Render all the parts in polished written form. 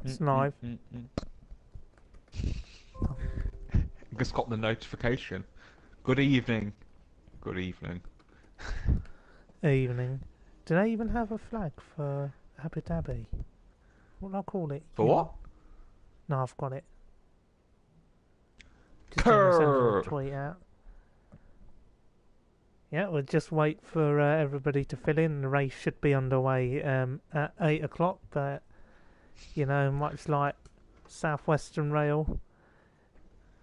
It's live. Just got the notification. Good evening. Good evening. Evening. Did I even have a flag for Abu Dhabi? What do I call it? For what? No, I've got it. Just going to send a Purr. tweet out. Yeah, we'll just wait for everybody to fill in. The race should be underway at 8 o'clock, but, you know, much like Southwestern Rail,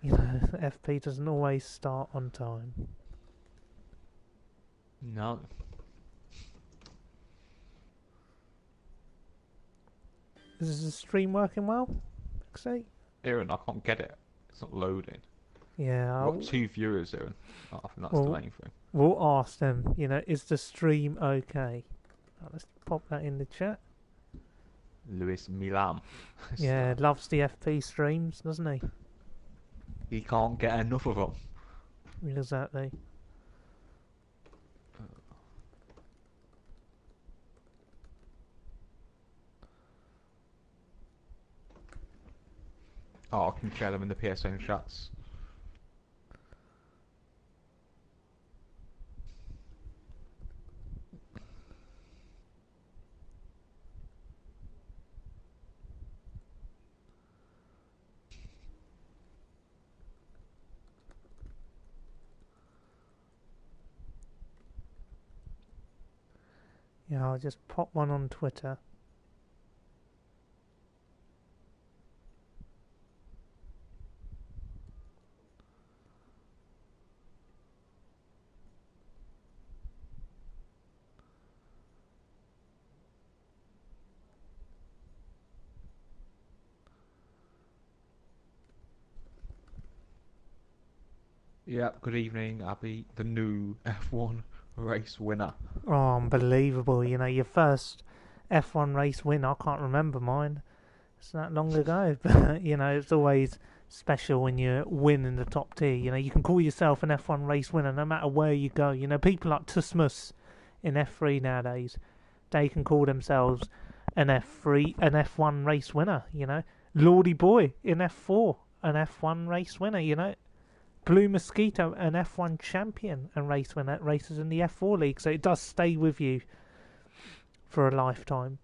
you know, FP doesn't always start on time. No. Is the stream working well? See? Aaron, I can't get it. It's not loading. Yeah. I've got 2 viewers, Aaron. I think that's the main thing. We'll ask them, you know, is the stream okay? Let's pop that in the chat. Luis Milan. Yeah, loves the FP streams, doesn't he? He can't get enough of them. Exactly. Oh, I can share them in the PSN chats. Yeah, I'll just pop one on Twitter. Yep, good evening, Abby, the new F1 race winner. Oh, unbelievable. You know, your first F1 race win, I can't remember mine. It's that long ago. But, you know, it's always special when you win in the top tier. You know, you can call yourself an F1 race winner no matter where you go. You know, people like Tusmus in F3 nowadays, they can call themselves an F1 race winner, you know. Lordy Boy in F4, an F1 race winner, you know. Blue Mosquito, an F1 champion and race winner, races in the F4 league, so it does stay with you for a lifetime.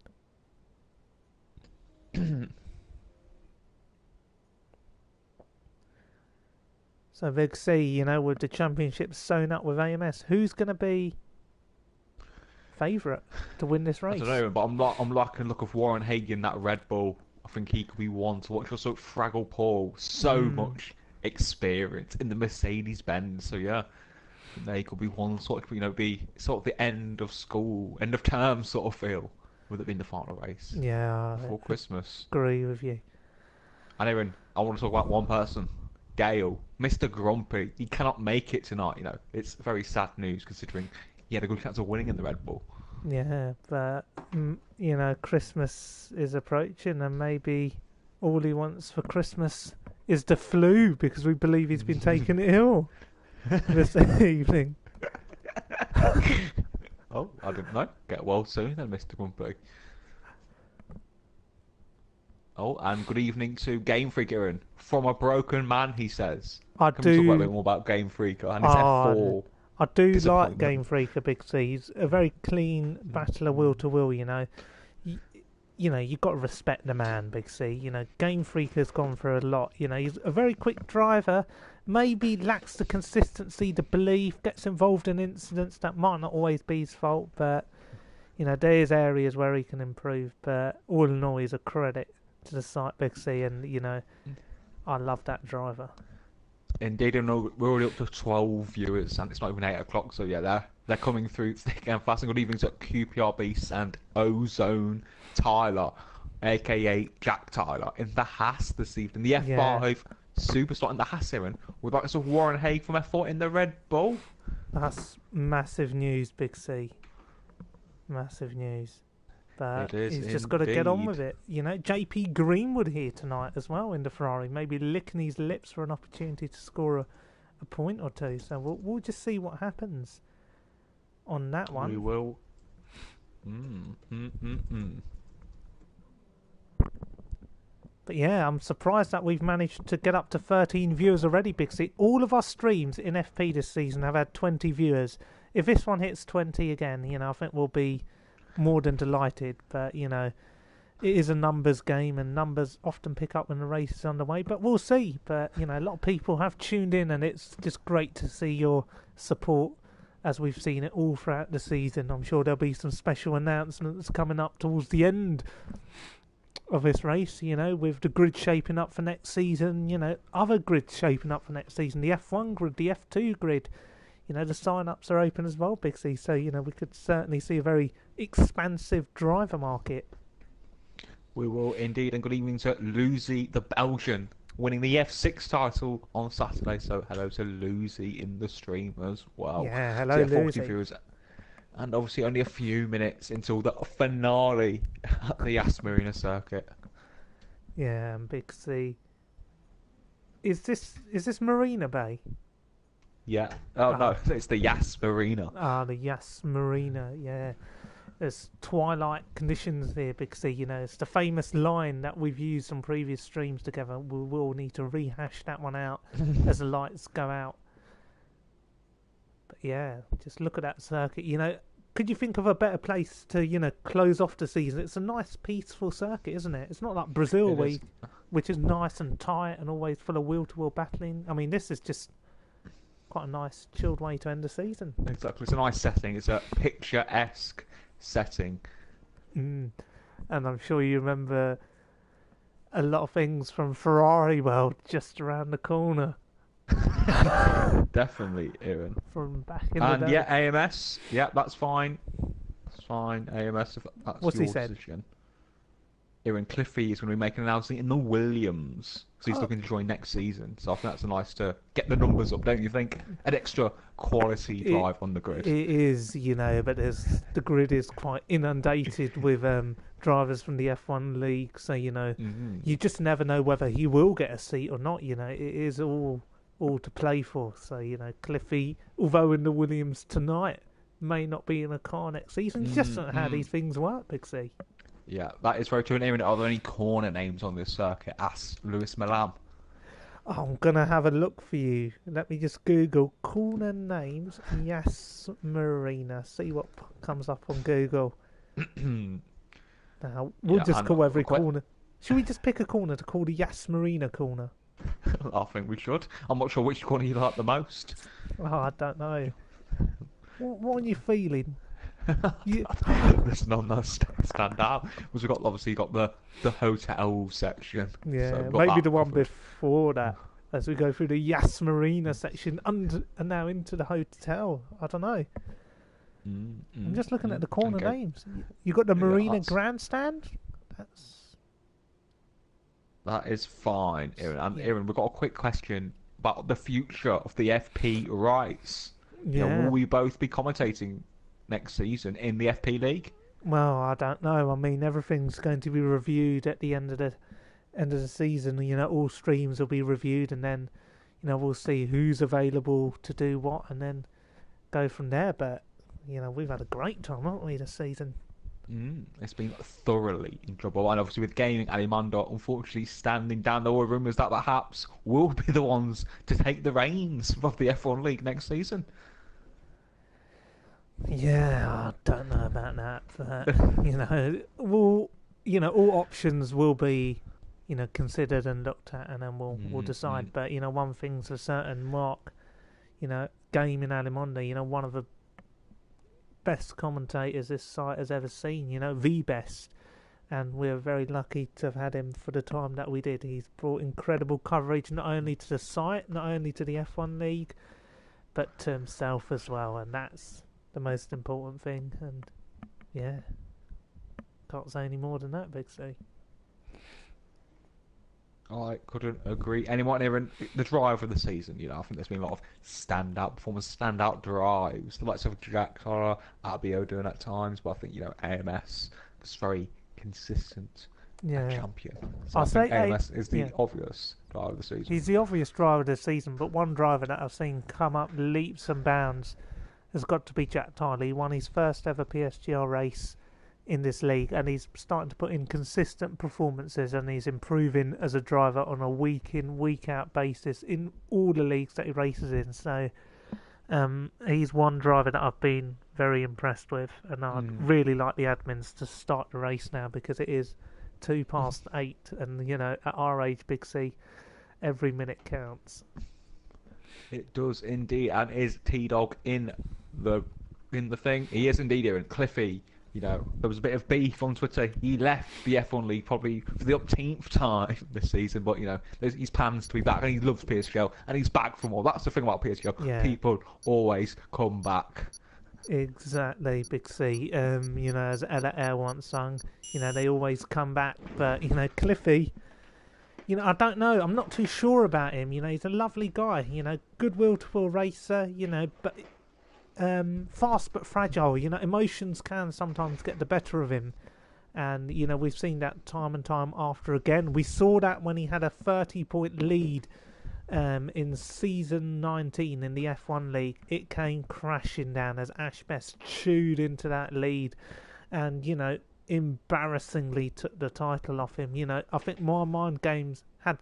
So Big C, you know, with the championship sewn up with AMS, who's going to be favourite to win this race? I don't know, but I'm liking the look of Warren Hague in that Red Bull. I think he could be one to watch. Also, Fraggle Paul, so much experience in the Mercedes Benz. So yeah, they could be one sort of, you know, be sort of the end of school, end of term sort of feel, with it being the final race. Yeah, Before Christmas. Agree with you. And Aaron, I want to talk about one person, Gale, Mr. Grumpy. He cannot make it tonight. You know, it's very sad news considering he had a good chance of winning in the Red Bull. Yeah, but you know, Christmas is approaching, and maybe all he wants for Christmas is the flu, because we believe he's been taken ill this evening. Oh, I didn't know. Get well soon then, Mr. Grumpy. Oh, and good evening to Game Freak Aaron. From a broken man, he says. I Can do. we talk a little bit more about Game Freak and his F4? I do like Game Freak, a Big C. He's a very clean battler, will to will. You know, you know, you've got to respect the man, Big C. You know, Game Freak has gone for a lot. You know, he's a very quick driver. Maybe lacks the consistency, the belief, gets involved in incidents that might not always be his fault. But you know, there's areas where he can improve. But all in all, he's a credit to the site, Big C, and you know, I love that driver. Indeed, I know we're already up to 12 viewers, and it's not even 8 o'clock, so yeah, they're coming through thick and fast. And good evening to QPR Beast and Ozone Tyler, aka Jack Tyler, in the Haas this evening. The F5 superstar in the Haas Aaron, with like some Warren Hague from F4 in the Red Bull. That's massive news, Big C. Massive news. But he's just got to get on with it. You know, JP Greenwood here tonight as well in the Ferrari, maybe licking his lips for an opportunity to score a point or two. So we'll just see what happens on that one. We will. But yeah, I'm surprised that we've managed to get up to 13 viewers already, because all of our streams in FP this season have had 20 viewers. If this one hits 20 again, I think we'll be more than delighted. But, it is a numbers game, and numbers often pick up when the race is underway. But we'll see. But, a lot of people have tuned in, and it's just great to see your support as we've seen it all throughout the season. I'm sure there'll be some special announcements coming up towards the end of this race, with the grid shaping up for next season, other grids shaping up for next season, the F1 grid, the F2 grid, the sign-ups are open as well, Big C, so, we could certainly see a very expansive driver market. We will indeed, and good evening to Lucy, the Belgian, winning the F6 title on Saturday, so hello to Lucy in the stream as well. Yeah, hello, so, 40 Lucy. viewers. And obviously only a few minutes until the finale at the Yas Marina circuit. Yeah, and Big C. Is this Marina Bay? Yeah. Oh, no, it's the Yas Marina. The Yas Marina, yeah. There's twilight conditions there, Big C, it's the famous line that we've used on previous streams together. We will need to rehash that one out as the lights go out. But yeah, just look at that circuit. Could you think of a better place to, close off the season? It's a nice, peaceful circuit, isn't it? It's not like Brazil, which is nice and tight and always full of wheel-to-wheel battling. I mean, this is just quite a nice, chilled way to end the season. Exactly. It's a nice setting. It's a picturesque setting. And I'm sure you remember a lot of things from Ferrari World just around the corner. Definitely, Aaron. From back in the day. And yeah, AMS. Yeah, that's fine. That's fine. AMS, if that's What's your he said? decision. Aaron Cliffy is going to be making an announcement in the Williams. So he's Oh. looking to join next season. So I think that's nice to get the numbers up, don't you think? An extra quality drive on the grid. It is, but the grid is quite inundated with drivers from the F1 league. So, you just never know whether he will get a seat or not. It is all to play for. So, Cliffy, although in the Williams tonight, may not be in a car next season. It's just not how these things work, Big C. Yeah, that is very true. And Aaron, are there any corner names on this circuit? Ask Lewis Milam. I'm going to have a look for you. Let me just Google corner names. Yas Marina. See what comes up on Google. Now, we'll just call every corner. Should we just pick a corner to call the Yas Marina corner? I think we should. I'm not sure which corner you like the most. Oh, I don't know. What are you feeling? There's none that stand out. Because we've obviously got the hotel section. Yeah, so maybe the one before that. As we go through the Yas Marina section and now into the hotel. I don't know. I'm just looking at the corner names. You got the Marina Grandstand? That is fine, Aaron. And Aaron, we've got a quick question about the future of the FP rights. Yeah. Will we both be commentating next season in the FP League? Well, I don't know. I mean, everything's going to be reviewed at the end of the season. All streams will be reviewed, and then we'll see who's available to do what, and then go from there. But we've had a great time, haven't we, this season? It's been thoroughly enjoyable, and obviously with Gaming Alimander unfortunately standing down, there were rumours that perhaps will be the ones to take the reins of the F1 League next season. Yeah, I don't know about that, but all options will be considered and looked at, and then we'll decide. But one thing's for certain, Mark, Gaming Alimander, one of the best commentators this site has ever seen, the best, and we're very lucky to have had him for the time that we did. He's brought incredible coverage not only to the site, not only to the F1 League, but to himself as well, and that's the most important thing. And yeah, can't say any more than that, Big C. I couldn't agree. Anyone here, the drive of the season, I think there's been a lot of standout performance, standout drives. The likes of Jack Clara, Abio doing at times, but I think, AMS is very consistent champion. So I think AMS is the obvious driver of the season. He's the obvious driver of the season, but one driver that I've seen come up leaps and bounds has got to be Jack Tyler. He won his first ever PSGL race in this league, and he's starting to put in consistent performances, and he's improving as a driver on a week in, week out basis in all the leagues that he races in. So he's one driver that I've been very impressed with, and I'd really like the admins to start the race now, because it is 8:02, and at our age, Big C, every minute counts. It does indeed, and is T-Dog in the thing? He is indeed here, and Cliffy. There was a bit of beef on Twitter. He left the F1 League probably for the umpteenth time this season, but there's his plans to be back, and he loves PSGL, and he's back for more. That's the thing about PSGL. Yeah. People always come back. Exactly, Big C. As Ella Air once sung, they always come back. But Cliffy, I don't know. I'm not too sure about him. He's a lovely guy. Good will-to-will racer. But fast but fragile. Emotions can sometimes get the better of him, and we've seen that time and time after again. We saw that when he had a 30-point lead in season 19 in the F1 League. It came crashing down as Ash Best chewed into that lead, and embarrassingly took the title off him. I think my mind games had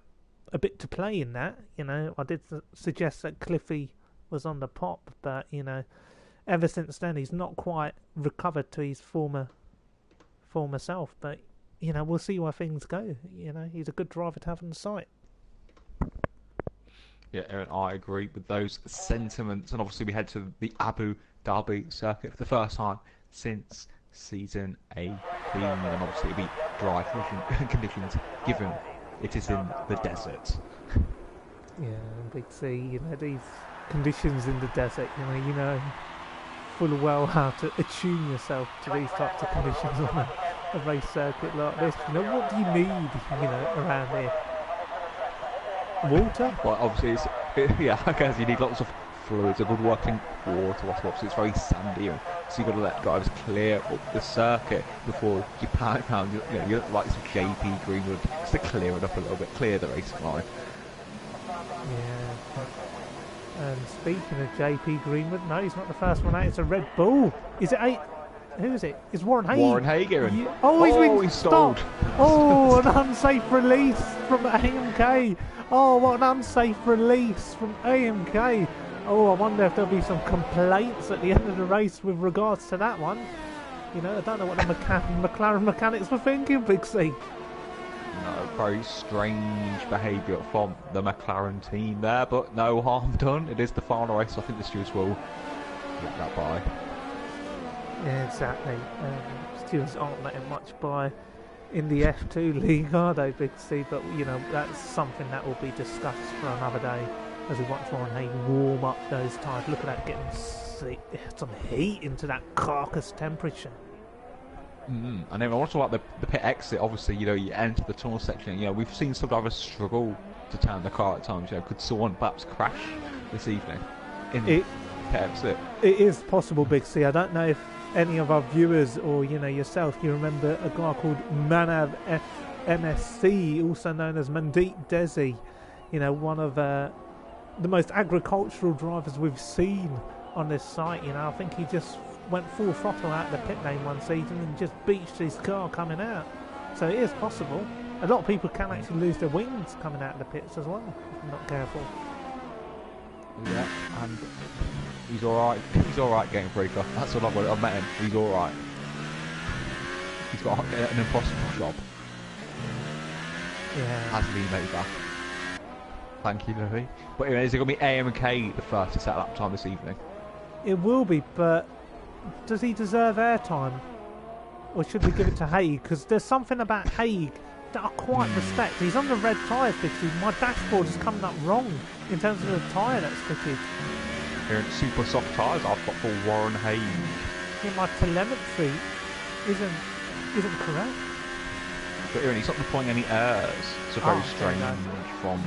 a bit to play in that. I did suggest that Cliffy was on the pop, but ever since then he's not quite recovered to his former self. But we'll see where things go. He's a good driver to have on the site. Yeah, Aaron, I agree with those sentiments, and obviously we head to the Abu Dhabi circuit for the first time since season 18, and obviously it'll be dry conditions given it is in the desert. Yeah, Big C, these conditions in the desert, full well how to attune yourself to these types of conditions on a race circuit like this. What do you need, around here? Water? Well, obviously, I guess you need lots of fluids, a good working water. Obviously, it's very sandy, so you've got to let drivers clear up the circuit before you pan around. You look like some JP Greenwood, just to clear it up a little bit, clear the racing line. Yeah. And speaking of JP Greenwood, no, he's not the first one out. It's a Red Bull. Is it 8? Who is it? It's Warren Hague. Warren Hague. He's been stalled. Oh, an unsafe release from AMK. Oh, what an unsafe release from AMK. Oh, I wonder if there'll be some complaints at the end of the race with regards to that one. I don't know what the McLaren mechanics were thinking, Big C. No, very strange behaviour from the McLaren team there, but no harm done. It is the final race, so I think the stewards will get that by. Yeah, exactly. Stewards aren't letting much by in the F2 League, are they, Big C? But, that's something that will be discussed for another day as we watch Warren Hague warm up those tyres. Look at that, getting some heat into that carcass temperature. And then I want to talk about the pit exit. Obviously, you enter the tunnel section. We've seen some drivers struggle to turn the car at times. Could someone perhaps crash this evening in the pit exit? It is possible, Big C. I don't know if any of our viewers or yourself, you remember a guy called Manav MSC, also known as Mandeep Desi. One of the most agricultural drivers we've seen on this site. I think he just went full throttle out the pit lane one season and just beached his car coming out. So it is possible. A lot of people can actually lose their wings coming out of the pits as well if they're not careful. Yeah, and he's alright. He's alright getting breaker. That's what I've met him. He's alright. He's got an impossible job. Yeah. As Lee Maker. Thank you, Louis. But anyway, is it going to be AMK the first to set lap time this evening? It will be, but does he deserve airtime? Or should we give it to Hague? Because there's something about Hague that I quite respect. He's on the red tyre fitted. My dashboard is coming up wrong in terms of the tyre that's fitted. Here in super soft tyres I've got for Warren Hague. Yeah, my telemetry isn't correct. But Aaron, he's not deploying any errors. It's very strange from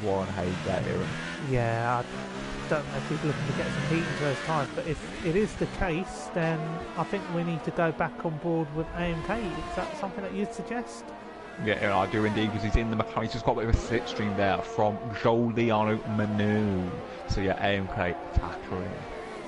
Warren Hague there, Aaron. Yeah, I don't know if he's looking to get some heat into those tyres, but if it is the case, then I think we need to go back on board with AMK. Is that something that you'd suggest? Yeah, I do indeed, because he's in the McLaren. He's just got a bit of a slipstream there from Giuliano Manu. So yeah, AMK tackling.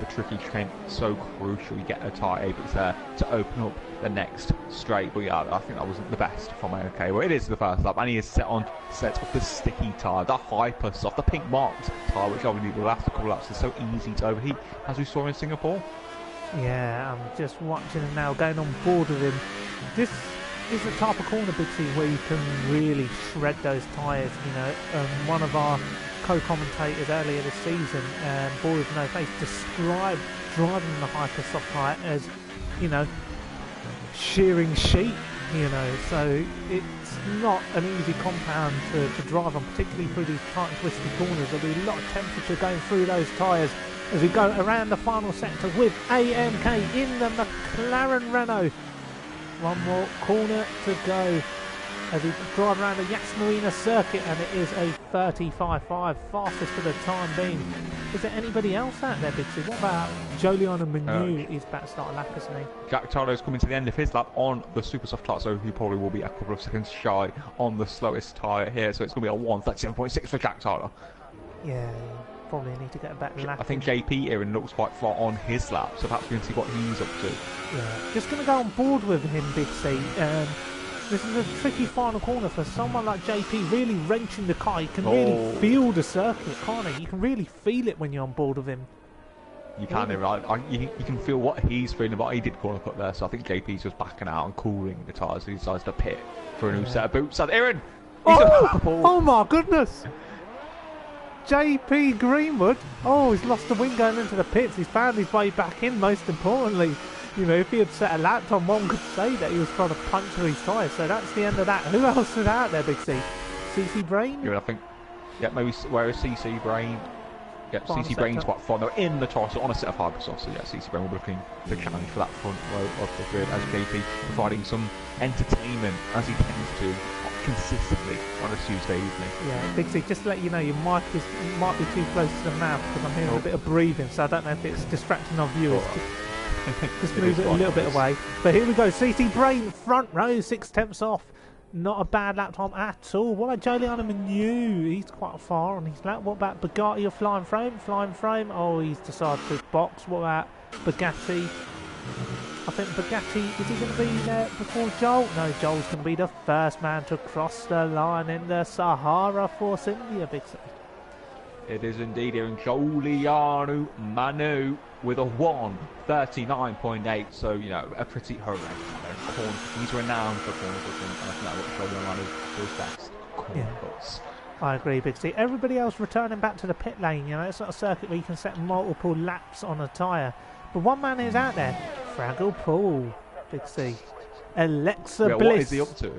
the tricky trend, so crucial. You get a tyre Apex there to open up the next straight. But yeah, I think that wasn't the best from AOK. Well, it is the first lap, and he is set off the sticky tyre, the hyper soft, the pink marked tyre, which obviously the last couple laps is so easy to overheat, as we saw in Singapore. Yeah, I'm just watching him now, going on board with him. This is the type of corner, Big C, where you can really shred those tyres. You know, one of our co-commentators earlier this season, Boy with No Face, described driving the Hypersoft tyre as, you know, shearing sheep. You know, so it's not an easy compound to drive on, particularly through these tight and twisty corners. There'll be a lot of temperature going through those tyres as we go around the final sector with AMK in the McLaren Renault. One more corner to go as we drive around the Yas Marina circuit, and it is a 35.5, fastest for the time being. Is there anybody else out there, Big C? What about Jolion Manu? He's about to start a lap, isn't he? Jack Tyler's coming to the end of his lap on the super soft tyre, so he probably will be a couple of seconds shy on the slowest tyre here, so it's going to be a 1:37.6 for Jack Tyler. Yeah, probably need to get a better lap. I think JP Aaron looks quite far on his lap, so perhaps we can see what he's up to. Yeah, just going to go on board with him, Big C. This is a tricky final corner for someone like JP, really wrenching the car. You can really feel the circuit, can't you? You can really feel it when you're on board with him. You can, right? You can feel what he's feeling, but he did corner cut there, so I think JP's just backing out and cooling the tyres, so he decides to pit for a new set of boots. And Aaron! Oh my goodness! JP Greenwood, he's lost the wing going into the pits. He's found his way back in, most importantly. You know, if he had set a lap time, one could say that he was trying to puncture his tyres. So that's the end of that. Who else is out there, Big C? CC Brain? Yeah, I think. Yeah, maybe where is CC Brain? Yeah, CC Brain's quite fun. They're in the torso on a set of Hypersoft, so yeah, CC Brain will be looking to challenge for that front row of the grid as JP providing some entertainment as he tends to consistently on a Tuesday evening. Yeah, Big C, just to let you know, your mic might be too close to the mouth because I'm hearing a bit of breathing, so I don't know if it's distracting our viewers. Just move it a little bit away. But here we go, CC Brain, front row, 6/10 off. Not a bad lap time at all. What about Jolion Manu? He's quite far on his lap. What about Bugatti or Flying Frame? Flying Frame, he's decided to box. What about Bugatti? I think Bugatti, is he going to be there before Joel? No, Joel's going to be the first man to cross the line in the Sahara Force India, Big C. It is indeed here in Jolion Manu with a 1:39.8, so you know, a pretty horrendous corner. He's renowned for corner cutting, and I think that's what Jolion Manu does best. Corner cuts. I agree, Big C. Everybody else returning back to the pit lane. You know, it's not a circuit where you can set multiple laps on a tyre. But one man is out there, Fraggle Paul, Big C. Alexa Bliss. What is he up to?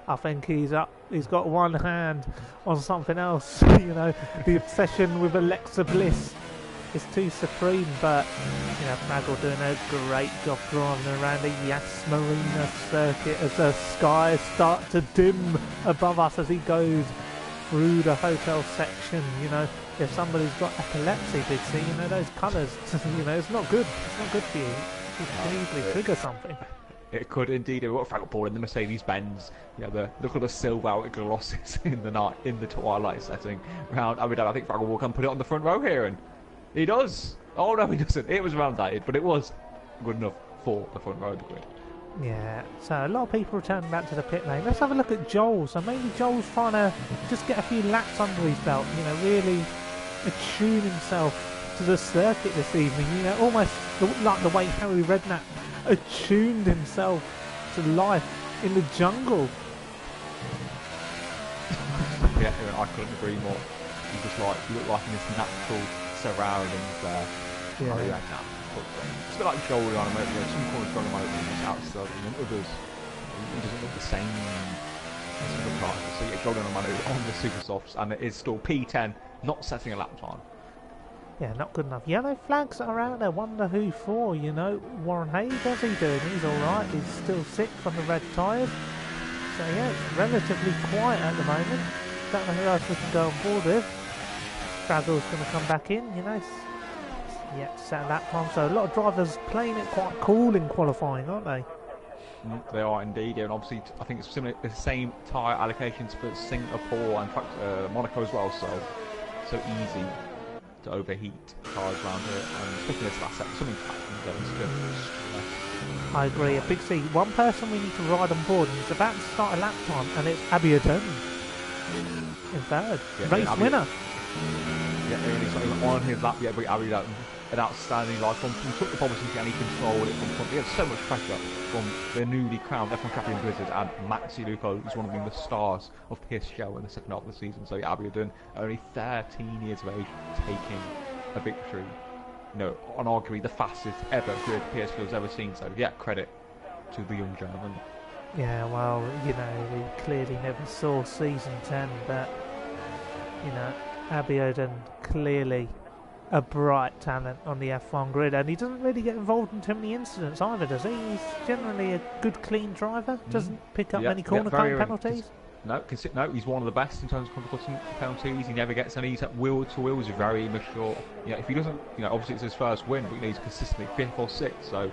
I think he's up. He's got one hand on something else. You know, the obsession with Alexa Bliss is too supreme. But you know, Fraggle doing a great job driving around the Yas Marina circuit as the skies start to dim above us as he goes through the hotel section. You know, if somebody's got epilepsy, Big C, you know, those colours, you know, it's not good. It's not good for you. You can easily trigger something. It could indeed. We've got Fraggle Paul in the Mercedes-Benz. You know, look at the silver glosses in the night, in the twilight setting around Abu Dhabi. I think Fraggle will come put it on the front row here, and he does. Oh no, he doesn't. It was round dated, but it was good enough for the front row degree. Yeah, so a lot of people returning back to the pit lane. Let's have a look at Joel. So maybe Joel's trying to just get a few laps under his belt, you know, really attune himself to the circuit this evening, you know, almost like the way Harry Redknapp attuned himself to life in the jungle. Yeah, I couldn't agree more. He just looked like in his natural surroundings there. Yeah. Harry Redknapp. It's a bit like Jolion Manu. Some corners Jolion Manu is outside, and others he doesn't look the same. So yeah, Jolion Manu on the super softs, and it is still P10, not setting a lap time. Yeah, not good enough. Yellow flags are out there. Wonder who for, you know. Warren Hayes, how's he doing? He's alright. He's still sick from the red tyres. So yeah, it's relatively quiet at the moment. Don't know who else we can go on board with. Fraggle's going to come back in, you know. Yeah, set a lap time. So a lot of drivers playing it quite cool in qualifying, aren't they? They are indeed, and obviously I think it's similar, the same tyre allocations for Singapore and Monaco as well. So easy to overheat cars around here, and especially this last sector, something happened going to stress. I agree. A big C. One person we need to ride on board, and it's about to start a lap time, and it's Abiodun in third. Yeah, Race winner. Yeah, he's not even on his lap yet, but Abiodun, an outstanding ride from he took the pole position and he controlled it from front. He had so much pressure from the newly crowned F1 champion Blizzard and Maxi Luco, who's one of the stars of PSGL in the second half of the season. So yeah, Abiodun, only 13 years of age, taking a victory. You know, on arguably the fastest ever grid PSGL's ever seen. So yeah, credit to the young German. Yeah, well, you know, we clearly never saw season 10, but you know, Abiodun clearly a bright talent on the F1 grid, and he doesn't really get involved in too many incidents either, does he? He's generally a good, clean driver, doesn't pick up many corner cutting penalties. No, he's one of the best in terms of corner cutting penalties. He never gets any. He's at wheel to wheel. He's very mature. You know, if he doesn't, you know, obviously it's his first win, but you know, he's consistently 5th or 6th, so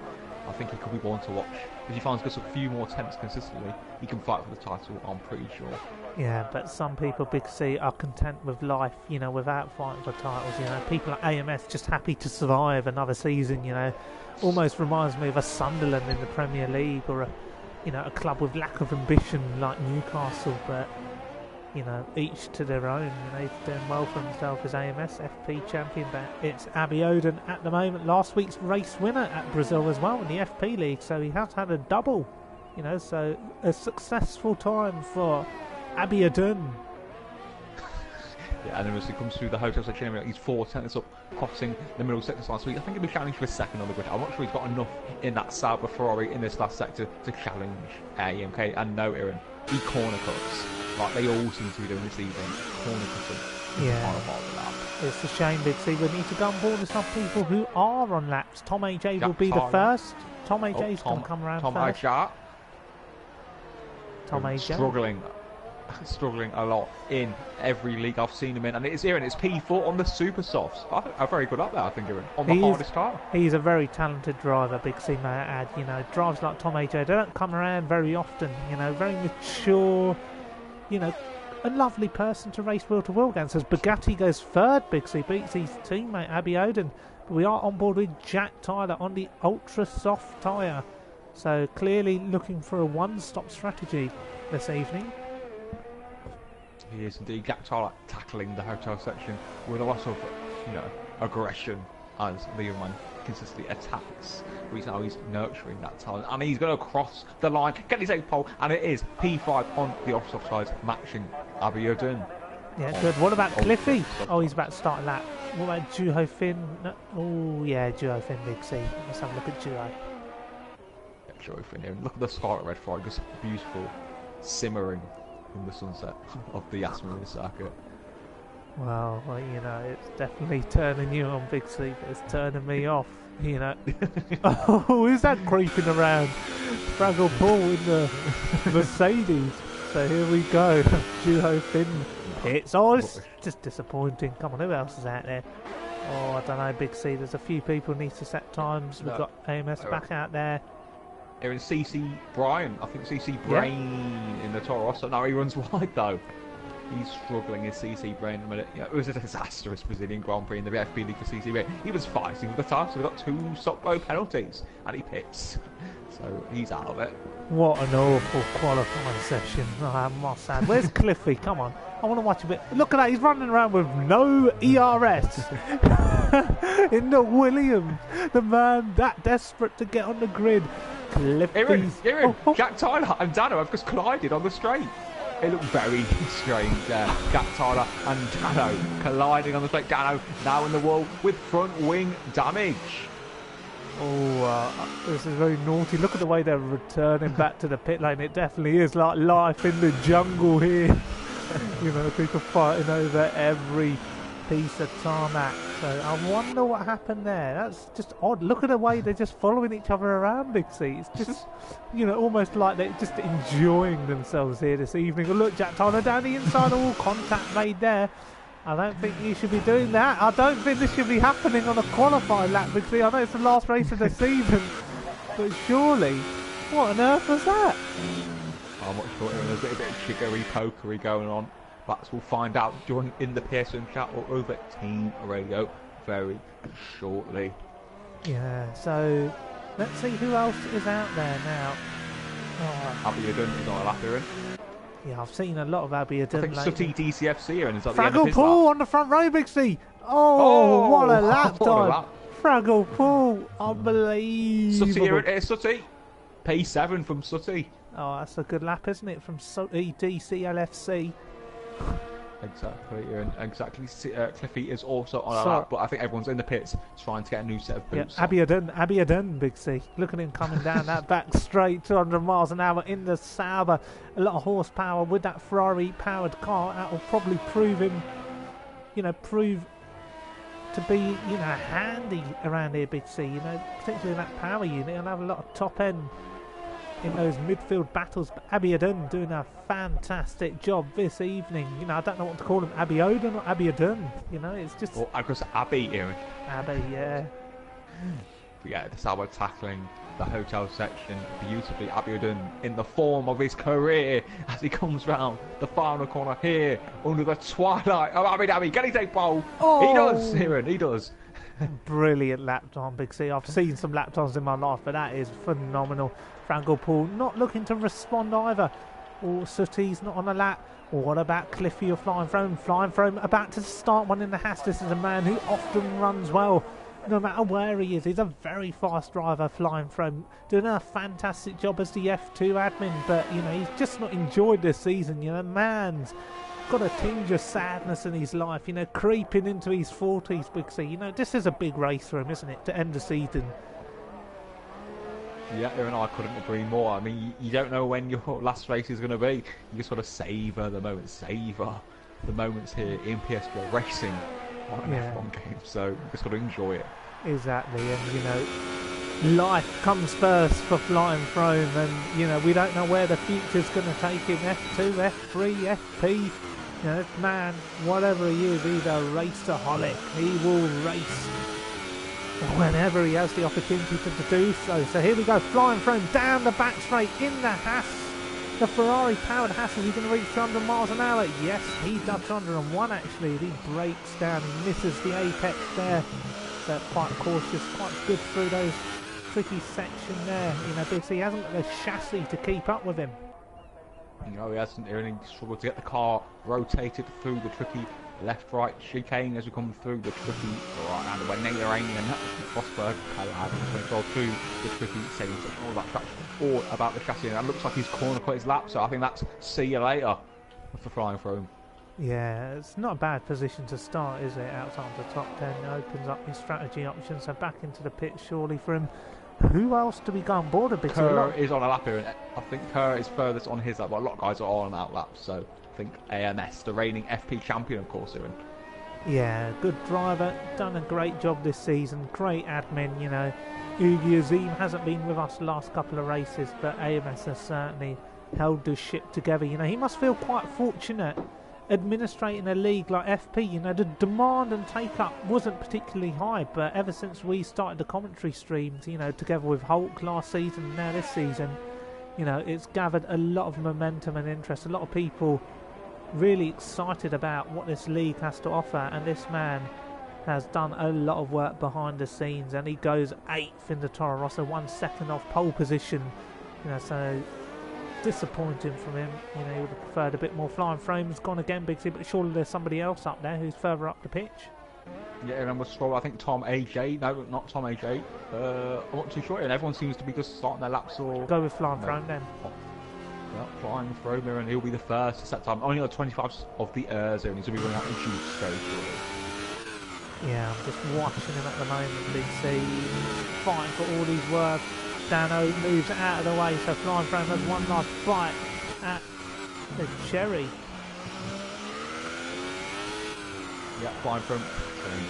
I think he could be one to watch. If he finds just a few more attempts consistently, he can fight for the title, I'm pretty sure. Yeah, but some people, Big C, are content with life, you know, without fighting for titles, you know. People at AMS just happy to survive another season, you know. Almost reminds me of a Sunderland in the Premier League, or a club with lack of ambition like Newcastle, but, you know, each to their own. You know, he's doing well for himself as AMS FP champion, but it's Abiodun at the moment, last week's race winner at Brazil as well in the FP League, so he has had a double, you know, so a successful time for Abiodun. Yeah, and then as he comes through the hotel section, he's 4 tenths up, crossing the middle sector last week. I think he'll be challenged for second on the grid. I'm not sure he's got enough in that Sauber Ferrari in this last sector to challenge AMK. And no, Aaron, he corner cuts. Like they all seem to be doing this evening. Corner cutting. Yeah. It's a shame, Big C. We need to go on board with some people who are on laps. Tom AJ will be the first. Tom AJ's going to come around first. Tom AJ. Struggling a lot in every league I've seen him in, and it's P4 on the super softs. I think are very good up there. I think on the hardest car. He's a very talented driver, Big C, may I add. You know, drives like Tom AJ. They don't come around very often. You know, very mature. You know, a lovely person to race wheel to wheel against. As Bugatti goes third, Big C beats his teammate Abiodun. But we are on board with Jack Tyler on the ultra soft tyre. So clearly looking for a one-stop strategy this evening. He is indeed. Jack Tyler tackling the hotel section with a lot of, you know, aggression as the young man consistently attacks. But he's nurturing that talent, and he's going to cross the line, get his 8th pole, and it is P5 on the off-stop side, matching Abiodun. Yeah, good. What about Cliffy? Oh, he's about to start a lap. What about Juho Finn? No. Oh, yeah, Juho Finn, Big C. Let's have a look at Juho. Yeah, Juho Finn here. Look at the scarlet red flag, just beautiful, simmering in the sunset of the Asmarine circuit. Well, you know, it's definitely turning you on, Big C, but it's turning me off, you know. Oh, who's that creeping around? Fraggle Paul in the Mercedes. So here we go. Juho Finn pits. Oh, it's just disappointing. Come on, who else is out there? Oh, I don't know, Big C. There's a few people who need to set times. We've got AMS back out there. Here in CC Brian, I think CC Brain in the Toro Rosso. Now he runs wide though. He's struggling in CC Brain a minute. Yeah, it was a disastrous Brazilian Grand Prix in the VFB League for CC Brain. He was fighting with the time, so we got 2 stop-go penalties, and he pits. So he's out of it. What an awful qualifying session, I must add. Where's Cliffy? Come on. I want to watch a bit. Look at that, he's running around with no ERS in the Williams. The man that desperate to get on the grid. Cliffy's... Jack Tyler and Dano have just collided on the straight. It looked very strange there. Jack Tyler and Dano colliding on the straight. Dano now in the wall with front wing damage. Oh, this is very naughty. Look at the way they're returning back to the pit lane. It definitely is like life in the jungle here. You know, people fighting over every piece of tarmac. So I wonder what happened there. That's just odd. Look at the way they're just following each other around, Big C. It's just, you know, almost like they're just enjoying themselves here this evening. Oh, look, Jack Tyler down the inside, all contact made there. I don't think you should be doing that. I don't think this should be happening on a qualifying lap, Big C. I know it's the last race of the season, but surely, what on earth was that? I'm not sure. There's a bit of chicory, pokery going on That we'll find out in the PSN chat or over Team Radio very shortly. Yeah, so let's see who else is out there now. Abiodun is on a lap here. Yeah, I've seen a lot of Abiodun. I think Sutty DCFC here, and is at the end Fraggle of his Paul lap. on the front row, Big C. Oh, what a lap what a time. lap. Fraggle Paul, unbelievable. Sutty here, Sutty. P7 from Sutty. Oh, that's a good lap, isn't it, from Sutty DCLFC. Exactly, and exactly. Cliffy is also on a lap, but I think everyone's in the pits trying to get a new set of boots. Yeah, Abiodun, Big C. Look at him coming down that back straight, 200 miles an hour in the Sauber. A lot of horsepower with that Ferrari-powered car. That will probably prove him, prove to be, handy around here, Big C. Particularly in that power unit. He'll have a lot of top end in those midfield battles, but Abiodun doing a fantastic job this evening. I don't know what to call him, Abiodun or Abiodun. It's just... I guess Abby here. Abby, yeah. But yeah, the Sauber tackling the hotel section beautifully. Abiodun in the form of his career as he comes round the final corner here under the twilight of Abu Dhabi. Can he take pole? Oh! He does, Kieran, he does. Brilliant lap time, Big C. I've seen some lap times in my life, but that is phenomenal. Frankel Paul not looking to respond either. Sutty's not on a lap. What about Cliffy or Flying Throne? Flying Throne about to start one in the Haas. This is a man who often runs well, no matter where he is. He's a very fast driver, Flying Throne, doing a fantastic job as the F2 admin, but he's just not enjoyed this season. Man's got a tinge of sadness in his life, creeping into his 40s, Big C. This is a big race for him, isn't it, to end the season? Yeah, Aaron, I couldn't agree more. I mean, you don't know when your last race is going to be. You just got to savour the moment, savour the moments here in PSGL racing on an F1 game. So you just got to enjoy it. Exactly, and life comes first for Flying Throne, and we don't know where the future's going to take him. F2, F3, FP. This man, whatever he is, he's a raceaholic. He will race whenever he has the opportunity to do so. So here we go, Flying Throne down the back straight in the Haas. The Ferrari-powered Haas, is he going to reach 200 miles an hour? Yes, he does 201 actually. He breaks down, he misses the apex there. So quite cautious, quite good through those tricky section there. He hasn't got the chassis to keep up with him. He hasn't really struggled to get the car rotated through the tricky left-right chicane as we come through the tricky right-hand when Iranian Rosberg collide through the tricky second section. All that traction, all about the chassis, and it looks like he's corner cut his lap, so I think that's see you later for Flying Throne. Yeah, it's not a bad position to start, is it? Outside the top 10, it opens up his strategy options, so back into the pit surely for him. Who else do we go on board a bit? Kerr is on a lap here, and I think Kerr is furthest on his lap, but a lot of guys are on out laps, so I think AMS, the reigning FP champion, of course, Ewan. Yeah, good driver, done a great job this season, great admin, Ugi Azim hasn't been with us the last couple of races, but AMS has certainly held the ship together. He must feel quite fortunate administrating a league like FP. The demand and take-up wasn't particularly high, but ever since we started the commentary streams, together with Hulk last season and now this season, it's gathered a lot of momentum and interest. A lot of people really excited about what this league has to offer, and this man has done a lot of work behind the scenes, and he goes 8th in the Toro Rosso, 1 second off pole position. So disappointing from him. He would have preferred a bit more. Flying Throne's gone again, Big C, but surely there's somebody else up there who's further up the pitch. Yeah, and we'll scroll. I think Tom AJ. No, not Tom AJ. I'm not too sure. And everyone seems to be just starting their laps. Or go with Flying Throne then. Yeah, Flying Throne there, and he'll be the first to set time. Only on the 25th of the zone. He's going to be running out in huge straight. Yeah, I'm just watching him at the moment, Big C. Fighting for all his worth. Dano moves out of the way, so Flying Throne has one last bite at the cherry. Yeah, Flying Throne.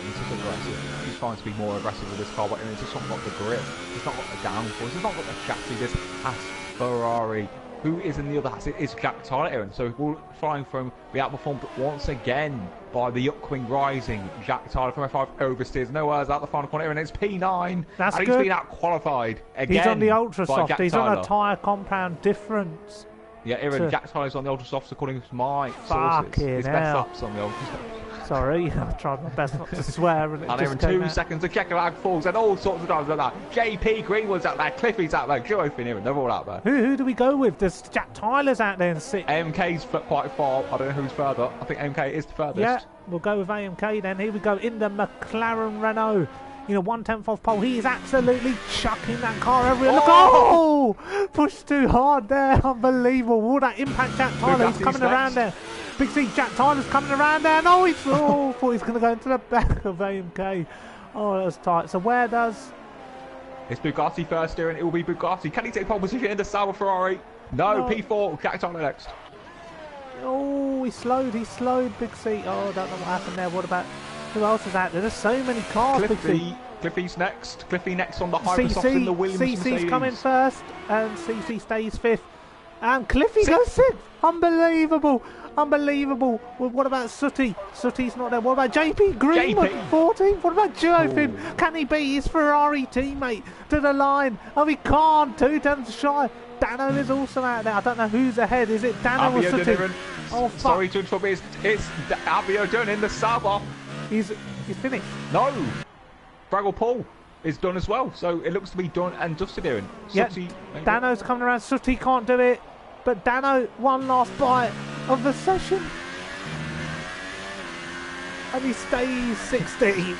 He's just aggressive. He's trying to be more aggressive with this car, but it's just not got the grip. It's not got the downforce. It's not got the chassis. This Haas Ferrari. Who is in the other Haas? It is Jack Tyler, and so will Flying Throne be outperformed once again by the upwing rising Jack Tyler from F5 oversteers. Nowhere's out the final corner, and it's P9. That's and good. He's been out qualified again. He's on the ultra soft. He's Tyler. on a tyre compound difference. Yeah, Aaron, Jack Tyler's on the ultra softs according to my sources. Fucking His best hell. laps on the ultra softs. Sorry, I tried my best not to swear and it And just Aaron, came 2 out. seconds, the Czechoslovak falls and all sorts of drivers like that. JP Greenwood's out there, Cliffy's out there, Joe Finn, Aaron, they're all out there. Who do we go with? There's Jack Tyler's out there in 6th. AMK's quite far, I don't know who's further. I think AMK is the furthest. Yeah, we'll go with AMK then. Here we go in the McLaren Renault. 1/10 off pole. He is absolutely chucking that car everywhere. Look, oh! Pushed too hard there. Unbelievable. All that impact, Jack Tyler. He's coming around there. Big C, Jack Tyler's coming around there. No, he's thought he's going to go into the back of AMK. Oh, that was tight. So where does... It's Bugatti first here, and it will be Bugatti. Can he take pole position in the Sauber Ferrari? No, P4. Jack Tyler next. Oh, he slowed, Big C. Oh, I don't know what happened there. What about... Who else is out there? There's so many cars, Big C. Cliffy's next. Cliffy next on the Hypersofts in the Williams CC's Mercedes. coming first, and CC stays 5th. And Cliffy goes 6th. Unbelievable. Well, what about Sooty? Sooty's not there. What about JP Greenwood? 14th. What about Joe Finn? Can he beat his Ferrari teammate to the line? Oh, he can't. 2 tenths shy. Dano is also out there. I don't know who's ahead. Is it Dano or Sooty? Oh, fuck. Sorry to interrupt, it's Abiodun in the Sauber. He's finished. No. Fraggle Paul is done as well. So it looks to be done and dusted here. Yeah, Dano's coming around. Sooty can't do it. But Dano, one last bite of the session. And he stays 16th.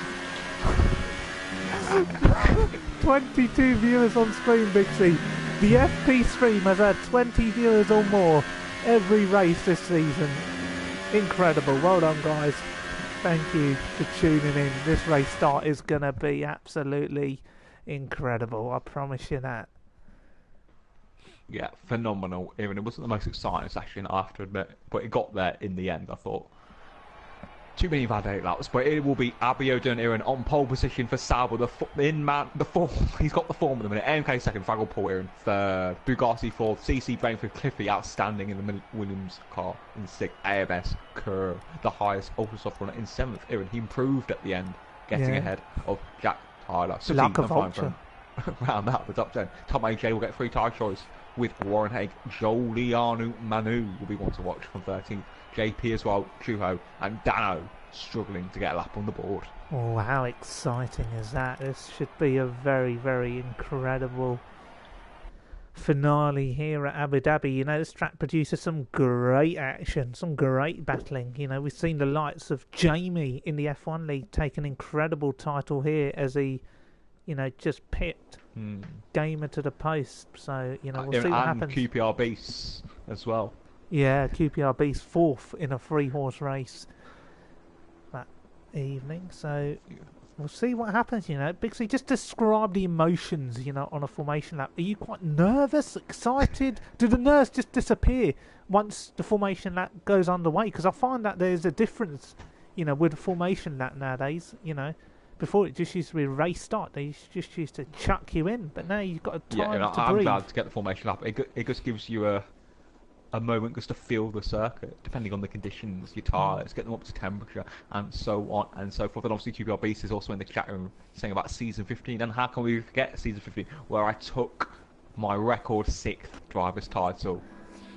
22 viewers on stream, Big C. The FP stream has had 20 viewers or more every race this season. Incredible. Well done, guys. Thank you for tuning in. This race start is going to be absolutely incredible. I promise you that. Yeah, phenomenal. Even it wasn't the most exciting session, I have to admit, but it got there in the end. I thought too many bad 8 laps, but it will be Abiodun Iran on pole position for Sauber. The form. He's got the form at the minute. AMK second, Fraggle Paul Iran third, Bugatti fourth, CC Brainford Cliffy outstanding in the Williams car in 6th, AMS Kerr the highest ultra soft runner in 7th. Iran he improved at the end, getting ahead of Jack Tyler. So Like a vulture. Round out the top 10. Tom AJ will get 3 tyre choice with Warren Haig. Jolianu Manu will be one to watch from 13th. JP as well, Chuho, and Dano struggling to get a lap on the board. Oh, how exciting is that? This should be a very, very incredible finale here at Abu Dhabi. This track produces some great action, some great battling. We've seen the likes of Jamie in the F1 League take an incredible title here as he just pipped Gamer to the post. So, we'll see what happens. And QPR Beasts as well. Yeah, QPR Beast 4th in a 3-horse race that evening. So, we'll see what happens, Big C, just describe the emotions, on a formation lap. Are you quite nervous, excited? Do the nerves just disappear once the formation lap goes underway? Because I find that there's a difference, with a formation lap nowadays, Before it just used to be a race start. They just used to chuck you in. But now you've got a time to I'm breathe. glad to get the formation up. It just gives you a moment just to feel the circuit, depending on the conditions, your tyres, get them up to temperature, and so on and so forth. And obviously QPR Beast is also in the chat room saying about Season 15. And how can we forget Season 15, where I took my record 6th driver's title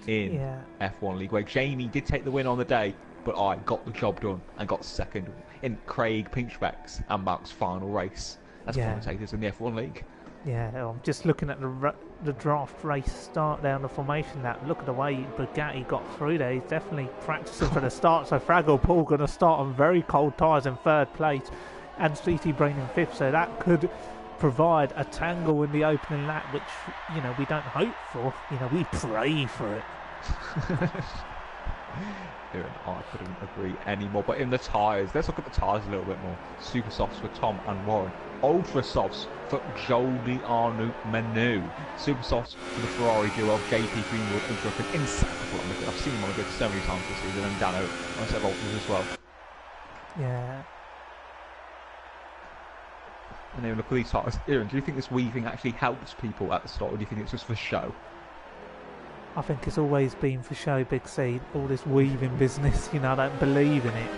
in F1 League, where Jamie did take the win on the day, but I got the job done and got 2nd in Craig Pinchbeck's and Mark's final race as commentators in the F1 League. Yeah, I'm just looking at the draft race start there on the formation lap. Look at the way Bugatti got through there. He's definitely practicing for the start. So Fraggle Paul going to start on very cold tyres in 3rd place and CT Brain in 5th. So that could provide a tangle in the opening lap, which, we don't hope for. We pray for it. I couldn't agree anymore. But in the tyres, let's look at the tyres a little bit more. Super softs for Tom and Warren. Ultra softs for Jolianu Manu. Super softs for the Ferrari duo of JP Greenwood and Griffin. Inseparable. I've seen him on the grid so many times this season, and Dano on a set of ultras as well. Yeah. And then look at these tyres. Aaron, do you think this weaving actually helps people at the start, or do you think it's just for show? I think it's always been for show, Big C. All this weaving business, I don't believe in it.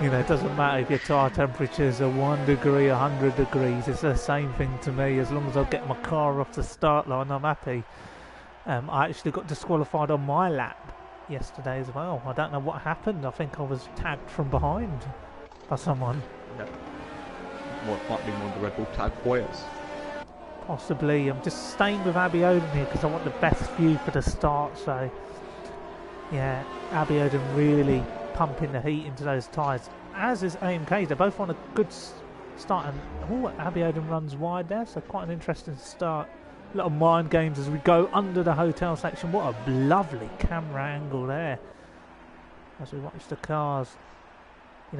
It doesn't matter if your tyre temperatures are 1 degree, 100 degrees. It's the same thing to me. As long as I get my car off the start line, I'm happy. I actually got disqualified on my lap yesterday as well. I don't know what happened. I think I was tagged from behind by someone. Yeah. What might be one of the Red Bull tag players? Possibly. I'm just staying with Abbey Odin here because I want the best view for the start. So, yeah, Abbey Odin really pumping the heat into those tyres. As is AMK. They're both on a good start. And Abbey Odin runs wide there, so quite an interesting start. Little mind games as we go under the hotel section. What a lovely camera angle there as we watch the cars,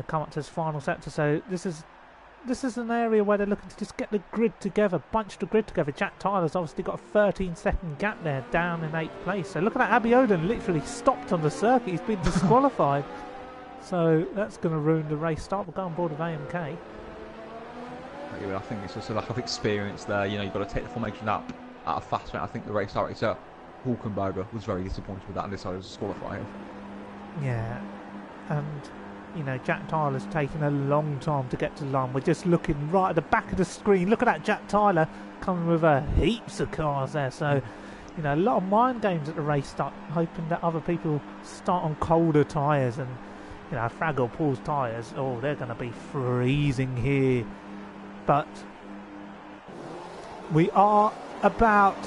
come up to this final sector. So this is an area where they're looking to just get the grid together, bunch the grid together. Jack Tyler's obviously got a 13-second gap there, down in 8th place. So look at that, Abbey Odin literally stopped on the circuit. He's been disqualified. So that's going to ruin the race start. We'll go on board with AMK. I think it's just a lack of experience there. You've got to take the formation up at a fast rate. I think the race director, Hulkenberger, was very disappointed with that and decided to disqualify him. Yeah, and Jack Tyler's taken a long time to get to the line. We're just looking right at the back of the screen. Look at that, Jack Tyler coming with heaps of cars there. So, a lot of mind games at the race start, hoping that other people start on colder tyres. And, Fraggle Paul's tyres, they're going to be freezing here. But we are about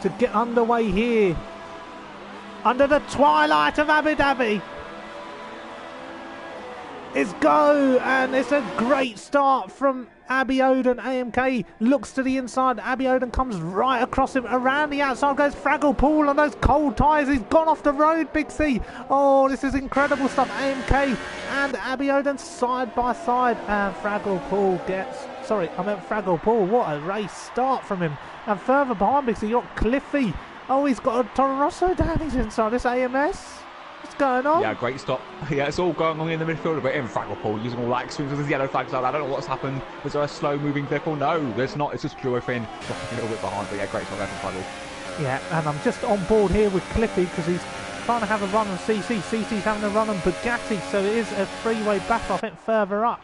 to get underway here under the twilight of Abu Dhabi. It's go, and it's a great start from Abbey Odin. AMK looks to the inside. Abbey Odin comes right across him. Around the outside goes Fraggle Paul on those cold tyres. He's gone off the road, Big C. This is incredible stuff. AMK and Abbey Odin side by side. And Fraggle Paul Fraggle Paul. What a race start from him. And further behind, Big C, you've got Cliffy. He's got a Toro Rosso down his inside. This AMS. What's going on? Yeah, great stop. Yeah, it's all going on in the midfield, but in Fraggle Paul using all that experience with his yellow flags out. I don't know what's happened. Was there a slow moving vehicle? No, there's not. It's just Joyfin dropping a little bit behind. But yeah, great stop there from Fraggle. Yeah, and I'm just on board here with Cliffy because he's trying to have a run on CC. CC's having a run on Bugatti, so it is a three-way battle. I think further up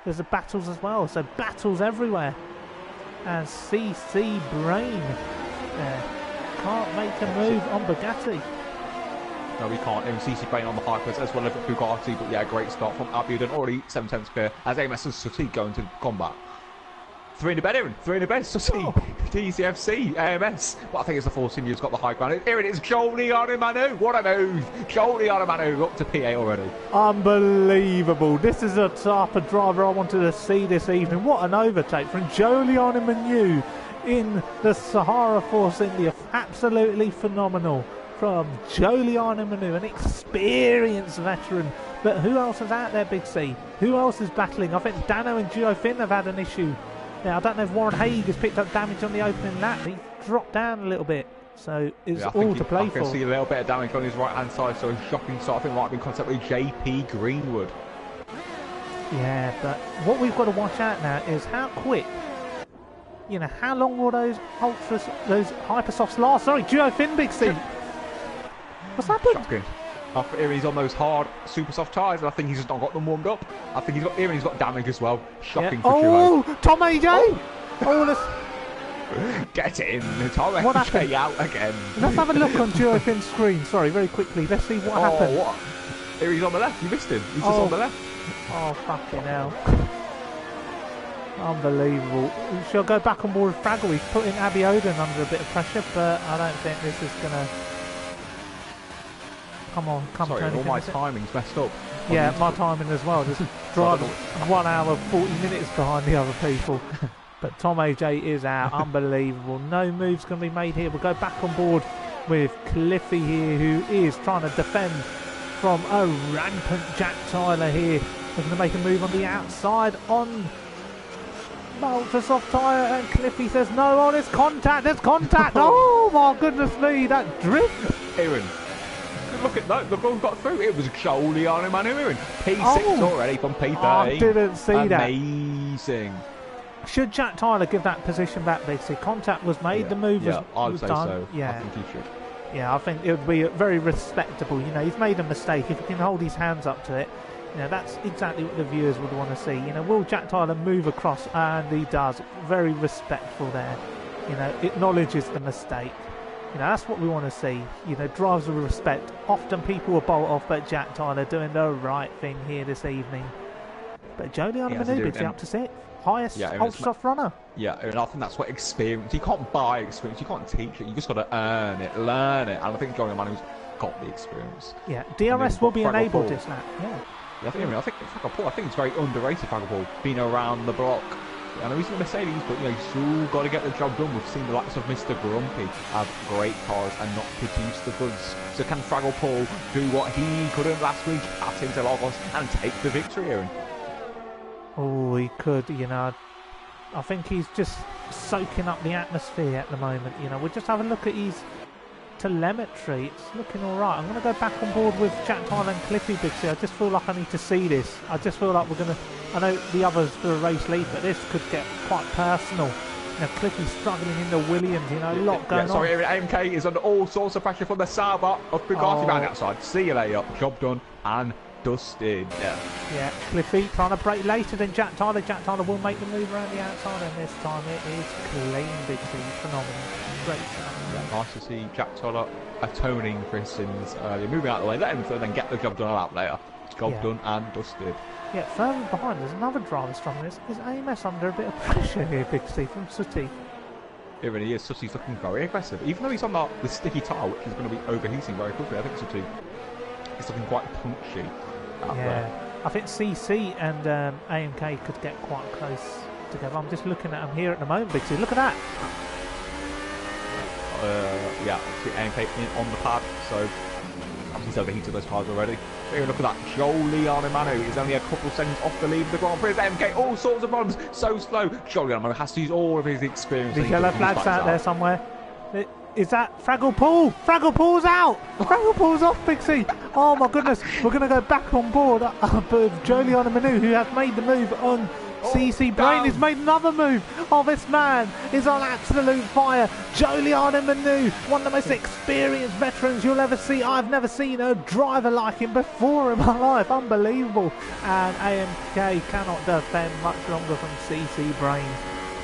there's the battles as well. So battles everywhere. And CC Brain can't make a move on Bugatti. No, we can't. CC Brain on the hypers as well as Bugatti, but yeah, great start from Abbey Odin. Already 7 tenths clear as AMS and Sutty go into combat. 3 in the bed, Aaron. 3 in the bed. Sutty, DCFC, AMS. But I think it's the 14 who's got the high ground. Here it is, Jolie Manu. What a move. Jolie Manu up to PA already. Unbelievable. This is a type of driver I wanted to see this evening. What an overtake from Jolie Manu in the Sahara Force India. Absolutely phenomenal. From Joliana Manu, an experienced veteran. But who else is out there, Big C? Who else is battling? I think Dano and Gio Finn have had an issue. Now, I don't know if Warren Haig has picked up damage on the opening lap. He's dropped down a little bit. So it's all to play for. I can see a little bit of damage on his right-hand side. So a shocking start. I think might be in contact with JP Greenwood. Yeah, but what we've got to watch out now is how quick, how long will those hypersofts last? Sorry, Gio Finn, Big C. What's happened? Shocking. He's on those hard, super soft tyres, and I think he's just not got them warmed up. I think he's got damage as well. Shocking for Duo. Tom AJ! Get in, Tom AJ out again. Let's have a look on Duo Finn's screen. Sorry, very quickly. Let's see what happened. What? Here he's on the left. You missed him. He's just on the left. Oh, fucking hell. Unbelievable. She'll go back on board with Fraggle. He's putting Abbey Odin under a bit of pressure, but I don't think this is going to... Come on. Sorry, all my timing's messed up. Yeah, my timing as well. Just driving 1 hour, 40 minutes behind the other people. But Tom AJ is out. Unbelievable. No moves can be made here. We'll go back on board with Cliffy here, who is trying to defend from a rampant Jack Tyler here. Looking to make a move on the outside on ultra soft tyre, and Cliffy says no. There's contact. Oh my goodness me, that drift. Aaron, look at that. Look what we've got through. It was Joliana Manu, Aaron. P6 already from P13. I didn't see that. Amazing. Should Jack Tyler give that position back, basically? Contact was made, the move was say done. So. Yeah. I think he should. Yeah, I think it would be very respectable. He's made a mistake. If he can hold his hands up to it, that's exactly what the viewers would want to see. Will Jack Tyler move across? And he does. Very respectful there. Acknowledges the mistake. You know, that's what we want to see. You know, drives with respect. Often people will bolt off, but Jack Tyler doing the right thing here this evening. But Jolyon Manu bigs up to 6th. Highest ultra runner. Yeah, and I think that's what experience. You can't buy experience. You can't teach it. You just got to earn it, learn it. And I think Jolyon Manu's got the experience. Yeah, DRS will be enabled this lap. Yeah. I think Fraggle Paul, I think it's very underrated, Fraggle Paul, being around the block. I know he's in the Mercedes, but you know, he's still got to get the job done. We've seen the likes of Mr. Grumpy have great cars and not produce the goods. So can Fraggle Paul do what he couldn't last week at Interlagos and take the victory, Aaron? Oh, he could, you know. I think he's just soaking up the atmosphere at the moment. You know, we'll just have a look at his telemetry. It's looking all right. I'm going to go back on board with Jack Tyler and Cliffy Bixie. I just feel like I need to see this. I just feel like we're going to... I know the others for the race lead, but this could get quite personal. You know, Cliffy's struggling in the Williams, you know, a lot going on. Sorry, AMK is under all sorts of pressure from the Sauber of Bugatti round outside. See you later. Job done and dusted. Yeah, Cliffy trying to break later than Jack Tyler. Jack Tyler will make the move around the outside, and this time it is clean Bixie. Phenomenal. Great stuff. Yeah, nice to see Jack Tyler atoning for his sins earlier. Moving out of the way, let him then get the job done a lap later. Job done and dusted. Yeah, further behind, there's another driver struggling. Is AMS under a bit of pressure here, Bixie, from Sooty? It really is. Sooty's looking very aggressive. Even though he's on the sticky tyre, which is going to be overheating very quickly, I think Sooty is looking quite punchy out there. I think CC and AMK could get quite close together. I'm just looking at them here at the moment, Bixie. Look at that! Yeah, see AMK in on the pad, so he's overheated those tyres already. Look at that, Jolyon Manu is only a couple of seconds off the lead of the Grand Prix. AMK, all sorts of problems, so slow. Jolyon Manu has to use all of his experience. The yellow flag's out there somewhere. Is that Fraggle Paul? Fraggle Paul's out! Fraggle Paul's off, Bixie! Oh my goodness, we're going to go back on board with Jolyon Manu, who has made the move on CC Brain. Has made another move. Oh, this man is on absolute fire. Jolyon Manu, one of the most experienced veterans you'll ever see. I've never seen a driver like him before in my life. Unbelievable. And AMK cannot defend much longer from CC Brain.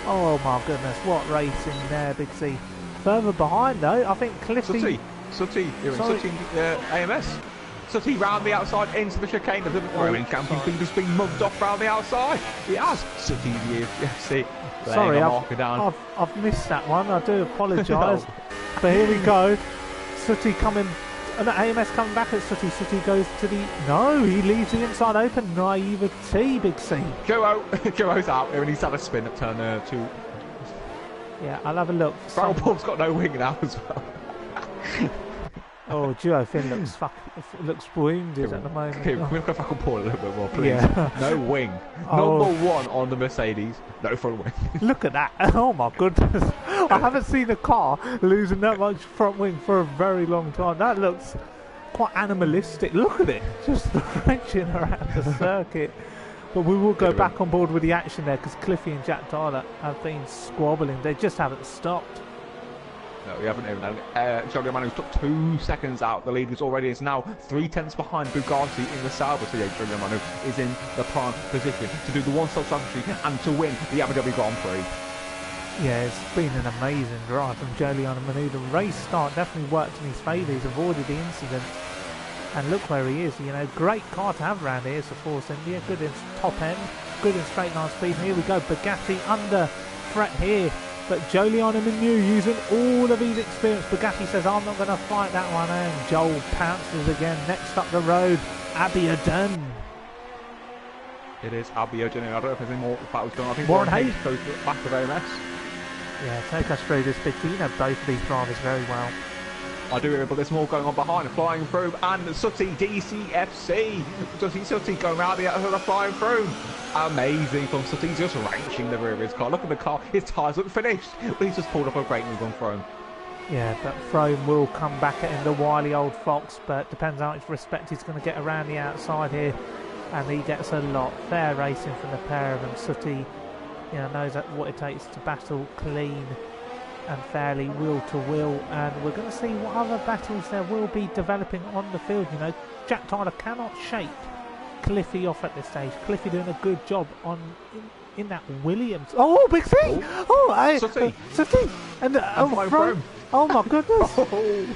Oh my goodness, what racing there, Big C. Further behind though, I think Cliffy... Sooty, AMS. Sooty round the outside into the chicane of the Roman champion. He's just been mugged off round the outside. He has. Sooty, see. Sorry, I've missed that one. I do apologise. But here we go. Sooty coming... AMS coming back at Sooty. Sooty goes to the... No, he leaves the inside open. Naivety, Big C. Joe's out here and he's had a spin at turn 2. Yeah, I'll have a look. Fraggle Paul's got no wing now as well. Oh, Duo Finn looks wounded at the moment. Okay, we'll look at Fraggle Paul a little bit more, please. Yeah. No wing. Number 1 on the Mercedes. No front wing. Look at that. Oh my goodness. I haven't seen a car losing that much front wing for a very long time. That looks quite animalistic. Look at it. Just wrenching around the circuit. But we will go back on board with the action there because Cliffy and Jack Tyler have been squabbling. They just haven't stopped. No, we haven't even. Jolyon Manu took 2 seconds out. The lead is already is now 3/10 behind Bugatti in the Sauber. So yeah, Jolyon Manu is in the prime position to do the one-stop strategy and to win the Abu Dhabi Grand Prix. Yeah, it's been an amazing drive from Jolyon Manu. The race start definitely worked in his favour. He's avoided the incident. And look where he is, you know, great car to have around here. It's a Force India, good in top end, good in straight line speed. And here we go, Bugatti under threat here. But Jolyon Manu using all of his experience. Bugatti says, I'm not going to fight that one. And Joel pounces again. Next up the road, Abiodun. It is Abiodun. I don't know if there's any more battles going on. I think Warren Hayes goes back of AMS. Yeah, take us through this big. You know both of these drivers very well. I do remember there's more going on behind, flying through, and Sooty DCFC. Sooty going around the outside, flying through. Amazing from Sooty, just wrenching the rear of his car. Look at the car, his tyres look finished. But he's just pulled up a great move on Throne. Yeah, but Throne will come back at him, the wily old fox, but depends how much respect he's going to get around the outside here. And he gets a lot. Fair racing from the pair of them. Sooty, you know, knows what it takes to battle clean and fairly wheel to wheel, and we're going to see what other battles there will be developing on the field. You know, Jack Tyler cannot shake Cliffy off at this stage. Cliffy doing a good job on in that Williams. Oh, Big C! Oh, Sooty! Sooty! And Oh my goodness! Oh,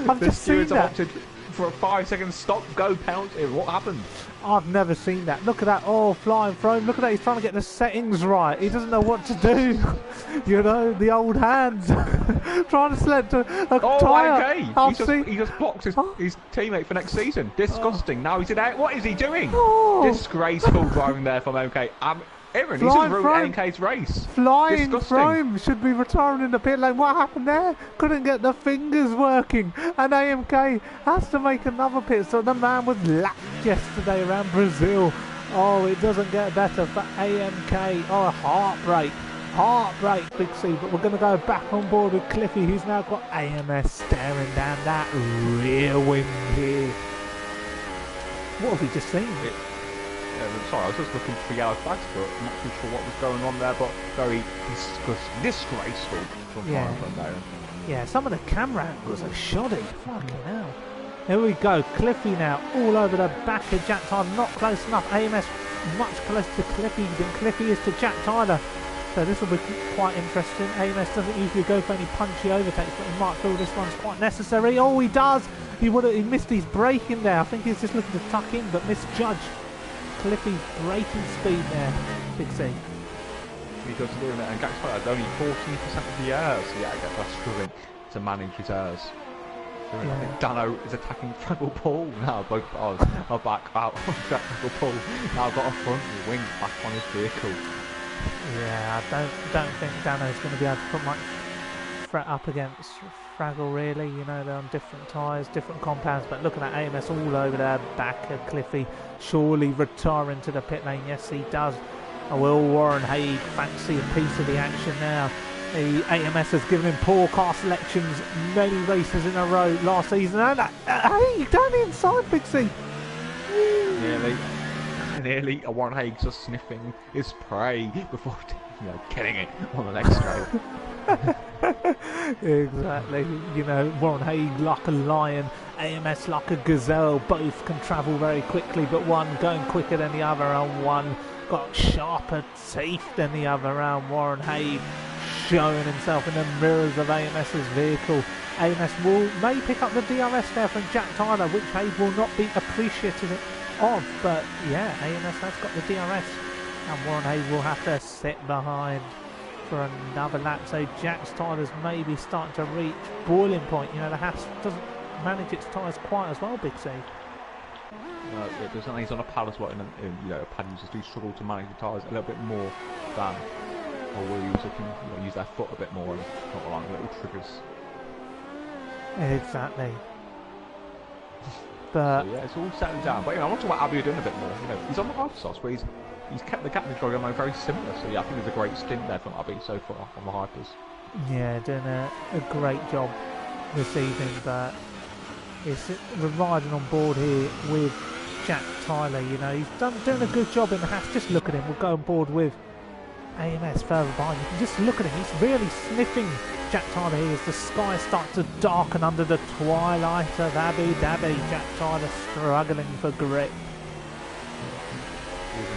I've the just seen stewards have that. opted for a 5-second stop, go penalty. What happened? I've never seen that. Look at that. Oh, flying throne. Look at that. He's trying to get the settings right. He doesn't know what to do. You know, the old hands. Trying to select a Oh, tyre. okay. I've seen. He just blocked Oh. his teammate for next season. Disgusting. Now he's in out. What is he doing? Oh. Disgraceful driving there from MK. Aaron, he's Flying just throne. ruined MK's race. Flying Disgusting. Frome should be retiring in the pit lane. What happened there? Couldn't get the fingers working. And AMK has to make another pit. So the man was lapped yesterday around Brazil. Oh, it doesn't get better for AMK. Oh, heartbreak. Heartbreak, Big C. But we're going to go back on board with Cliffy, who's now got AMS staring down that rear wing here. What have we just seen? Sorry, I was just looking for yellow flags, but I'm not too sure what was going on there, but very disgraceful from Yeah. from there. Yeah, some of the camera angles are shoddy. Fucking hell. Here we go. Cliffy now all over the back of Jack Tyler. Not close enough. AMS much closer to Cliffy than Cliffy is to Jack Tyler. So this will be quite interesting. AMS doesn't usually go for any punchy overtakes, but he might feel this one's quite necessary. Oh, he does. He missed his braking there. I think he's just looking to tuck in, but misjudged Cliffy's braking speed there. Big C. He goes to doing it, and Jack Tyler has only 14% of the air, so yeah, I guess that's struggling to manage his airs. I think Dano is attacking Fraggle Paul now. Both cars are back out on Fraggle Paul. Now got a front wing back on his vehicle. Yeah, I don't think Dano's going to be able to put much threat up against Fraggle really. You know, they're on different tyres, different compounds, but looking at AMS all over there, back of Cliffy, surely retiring to the pit lane. Yes, he does. Will Warren Haig fancy a piece of the action now? The AMS has given him poor car selections many races in a row last season. And Haig down the inside, Big C. Nearly. Warren Haig just sniffing his prey before killing it on the next straight. Exactly. You know, Warren Haig like a lion, AMS like a gazelle. Both can travel very quickly, but one going quicker than the other, and one got sharper teeth than the other. Around Warren Haig showing himself in the mirrors of AMS's vehicle. AMS may pick up the DRS there from Jack Tyler, which Haig will not be appreciative of, but yeah, AMS has got the DRS, and Warren Haig will have to sit behind for another lap. So Jack Tyler's maybe starting to reach boiling point. You know, the Haas doesn't manage its tyres quite as well, Big C. No, he's on a pad as well, and pad users do struggle to manage the tyres a little bit more than wheel users can use their foot a bit more and not rely on little triggers. Exactly. But so, yeah, it's all settling down. But I want to talk about Abu doing a bit more. He's on the Hypersauce, but he's kept the captain program very similar. So yeah, I think there's a great stint there from Abu so far on the Hypers. Yeah, doing a great job this evening, but we're riding on board here with Jack Tyler. You know, he's doing a good job in the Haas. Just look at him. We'll go on board with AMS further behind. You can just look at him. He's really sniffing Jack Tyler here as the sky starts to darken under the twilight of Abu Dhabi. Jack Tyler struggling for grip.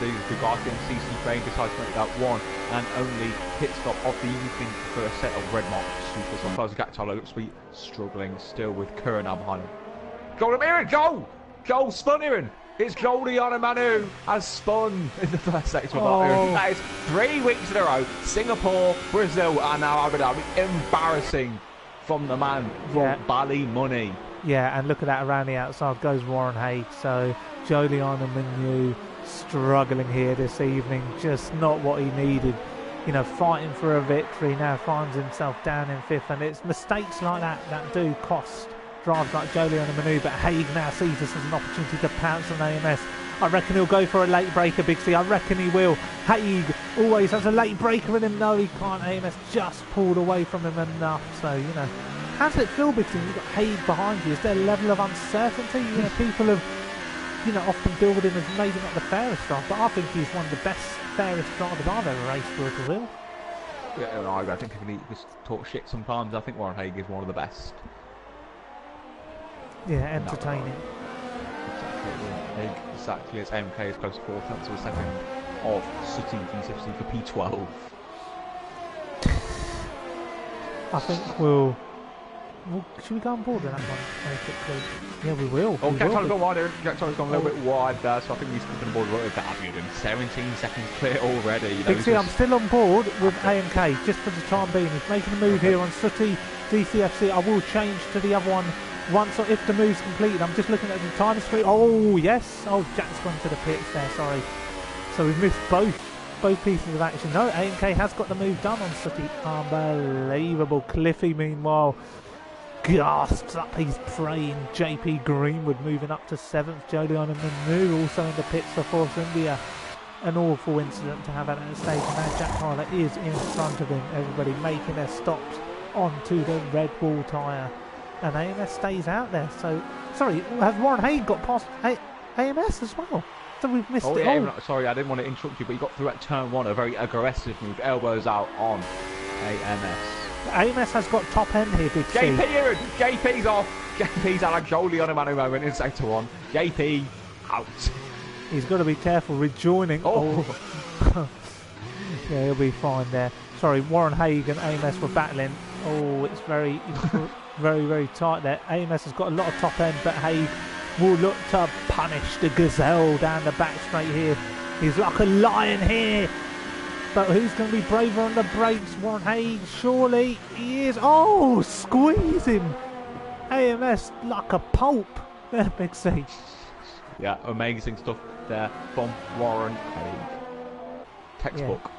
The Guardian CC Crane decides to make that one and only pit stop of the evening for a set of red marked super. Sometimes Jack Tyler looks to be struggling still with Kerr now behind him. Joel Aaron! Joel spun Aaron! It's Joliana Manu has spun in the first section of Aaron. That is 3 weeks in a row. Singapore, Brazil, and now Abu Dhabi. Embarrassing from the man for Bali money. Yeah, and look at that around the outside goes Warren Haig. So Joliana Manu struggling here this evening, just not what he needed. You know, fighting for a victory, now finds himself down in 5th, and it's mistakes like that do cost drivers like Joliana Manu. But Haig now sees this as an opportunity to pounce on AMS. I reckon he'll go for a late breaker, Big C. I reckon he will. Haig always has a late breaker in him. No, he can't. AMS just pulled away from him enough. So, you know, how does it feel, Big C? You've got Haig behind you. Is there a level of uncertainty? You know, people have often billed him as maybe not the fairest driver, but I think he's one of the best, fairest drivers I've ever raced for as well. Yeah, no, I think he just talk shit sometimes. I think Warren Haig is one of the best. Yeah, entertaining. Exactly as MK is close to 4th to a second of City V60 for P12. I think we'll Well, should we go on board with that one very quickly? Yeah, we will. Oh, We Jack will. Tyler's gone wider. Jack Tyler's gone a little bit wide there, so I think he's coming on board with that. 17 seconds clear already. You know, Big C, I'm still on board with AMK just for the time being. He's making a move here on Sooty DCFC. I will change to the other one once or if the move's completed. I'm just looking at the time screen. Oh, yes. Oh, Jack's gone to the pits there. Sorry. So we've missed both pieces of action. No, AMK has got the move done on Sooty. Unbelievable. Cliffy, meanwhile, gasps up. He's praying. JP Greenwood moving up to 7th. Jolion and Manu also in the pits for Force India. An awful incident to have at that stage. And now Jack Tyler is in front of him. Everybody making their stops onto the red wall tyre. And AMS stays out there. So, sorry, has Warren Haig got past AMS as well? So we've missed it all. Sorry, I didn't want to interrupt you, but you got through at turn 1, a very aggressive move, elbows out on AMS. AMS has got top end here, Big C. JP's off. JP's had a goalie on him at the moment in sector 1. JP out. He's got to be careful rejoining. Oh. Yeah, he'll be fine there. Sorry, Warren Haig and AMS were battling. Oh, it's very, very tight there. AMS has got a lot of top end, but Haig will look to punish the gazelle down the back straight here. He's like a lion here. But who's going to be braver on the brakes? Warren Haig, surely he is. Oh, squeeze him. AMS like a pulp. There, Big C. Yeah, amazing stuff there from Warren Haig. Textbook. Yeah.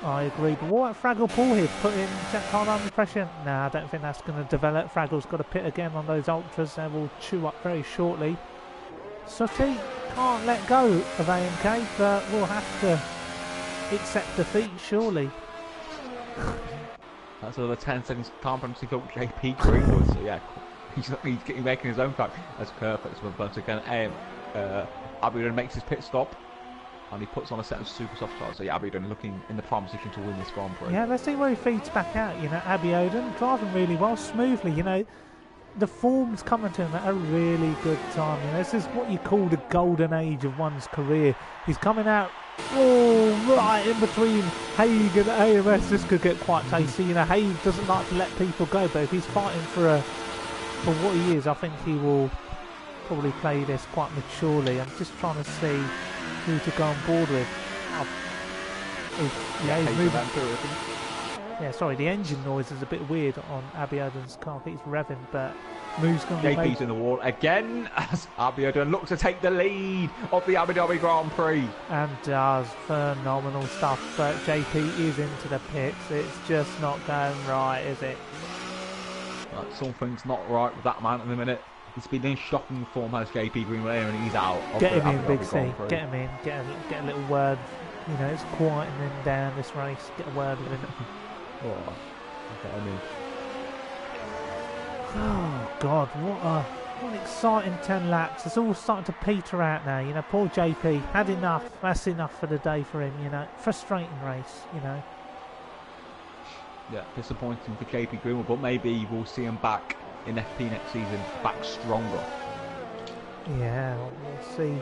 I agree, but what about Fraggle Paul here, putting Jack Tyler under pressure? Nah, I don't think that's going to develop. Fraggle's got to pit again on those ultras. They will chew up very shortly. Sooty can't let go of AMK, but we'll have to accept defeat, surely. That's another 10 seconds time penalty for JP Greenwood, so yeah, he's making his own cut. That's perfect. So once again, Aberdeen makes his pit stop. And he puts on a set of super soft tires. So yeah, Aberdeen looking in the prime position to win this Grand Prix. Yeah, let's see where he feeds back out. You know, Aberdeen driving really well, smoothly. You know, the form's coming to him at a really good time. You know, this is what you call the golden age of one's career. He's coming out, right in between Haig and AMS. This could get quite tasty. You know, Haig doesn't like to let people go, but if he's fighting for what he is, I think he will probably play this quite maturely. I'm just trying to see who to go on board with. He's moving. Yeah, sorry, the engine noise is a bit weird on Abiodun's car. I think it's revving, but move's going to be made. JP's in the wall again as Abiodun looks to take the lead of the Abu Dhabi Grand Prix. And does phenomenal stuff, but JP is into the pits. It's just not going right, is it? Right, something's not right with that man at the minute. He's been in shocking form as JP Greenwood and he's out. Get him in, Big C. Get him in. Get a little word. You know, it's quieting him down this race. Get a word with him. Get him in. Oh God, what an exciting 10 laps. It's all starting to peter out now. You know, poor JP had enough. That's enough for the day for him. You know, frustrating race. You know. Yeah, disappointing for JP Greenwood, but maybe we'll see him back in FP next season, back stronger. Yeah, we'll see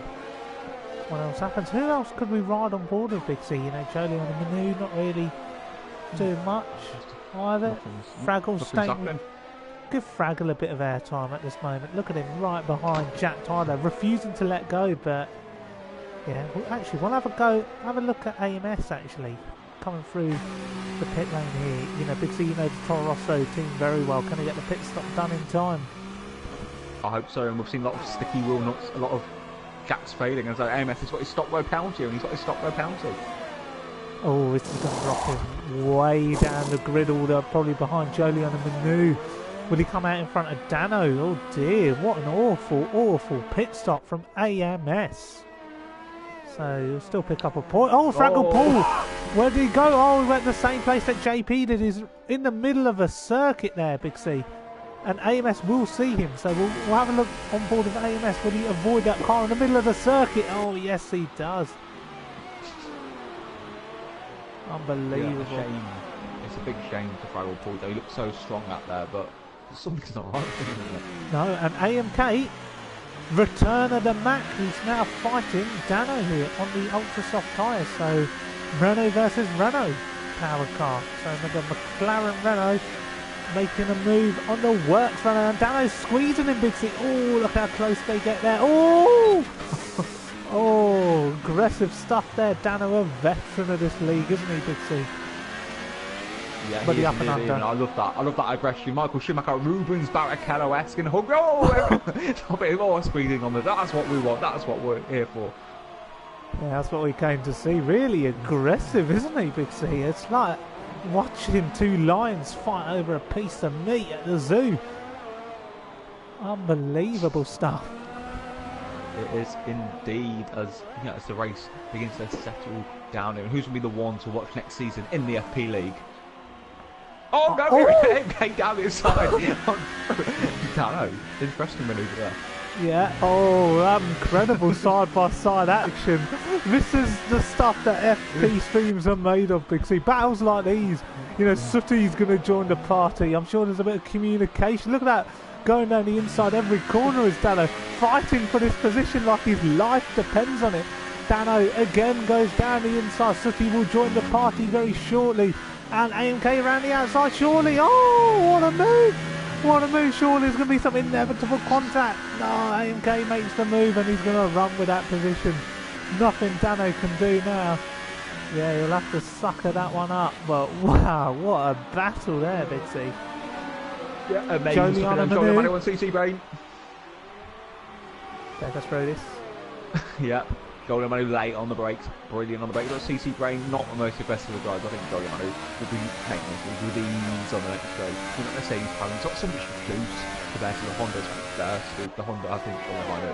what else happens. Who else could we ride on board with, Big C? You know, Jolie on the Manu, not really doing much either. Fraggle staying. Give Fraggle a bit of airtime at this moment. Look at him right behind Jack Tyler, refusing to let go. But yeah, actually, we'll have a go. Have a look at AMS actually coming through the pit lane here. You know, Big C, you know the Toro Rosso team very well. Can he get the pit stop done in time? I hope so, and we've seen a lot of sticky wheel nuts, a lot of jacks failing, and so AMS has got his stop row penalty, and he's got his stop row penalty. Oh, this is going to drop him way down the grid order, probably behind Jolion and Manu. Will he come out in front of Dano? Oh dear, what an awful pit stop from AMS. So he'll still pick up a point. Oh, Fraggle Paul! Where did he go? Oh, he went the same place that JP did. He's in the middle of a circuit there, Big C. And AMS will see him. So we'll have a look on board of AMS. Will he avoid that car in the middle of the circuit? Oh, yes, he does. Unbelievable. Yeah, shame. It's a big shame for Fraggle Paul, though. He looks so strong out there, but something's not right with him. No, and AMK, return of the Mac, who's now fighting Dano here on the ultra soft tyres. So Renault versus Renault power car. So the McLaren Renault making a move on the works runner, and Dano's squeezing him, Big C. Oh, look how close they get there. Oh! Oh, aggressive stuff there. Dano, a veteran of this league, isn't he, Big C? Yeah, But he the is up and indeed, under. I love that. I love that aggression. Michael Schumacher, Rubens Barrichello-esque and hug. Oh, a bit more squeezing on the. That's what we want. That's what we're here for. Yeah, that's what we came to see. Really aggressive, isn't he, Big C? It's like watching two lions fight over a piece of meat at the zoo. Unbelievable stuff. It is indeed, as as the race begins to settle down, and who's going to be the one to watch next season in the FP League? Oh no! Oh! Came down the inside. Dano, interesting manoeuvre there. Yeah, oh, that incredible side-by-side action. This is the stuff that FP streams are made of, Big C. Battles like these, Sooty's going to join the party. I'm sure there's a bit of communication. Look at that, going down the inside. Every corner is Dano, fighting for this position like his life depends on it. Dano again goes down the inside. Sooty will join the party very shortly. And AMK around the outside, surely. Oh, what a move! What a move, surely there's going to be some inevitable contact. No, AMK makes the move and he's going to run with that position. Nothing Dano can do now. Yeah, he'll have to sucker that one up. But wow, what a battle there, Big C. Yeah, amazing. Jolie on CC Brain. Take us through this. Yeah. Jolie Manu late on the brakes, brilliant on the brakes. But CC Brain, not the most aggressive of drivers. I think Jolie Manu will be taking this with ease on the next straight. We're not going to say he's having not so much juice compared to the Honda's first. The Honda, I think, Jolie Manu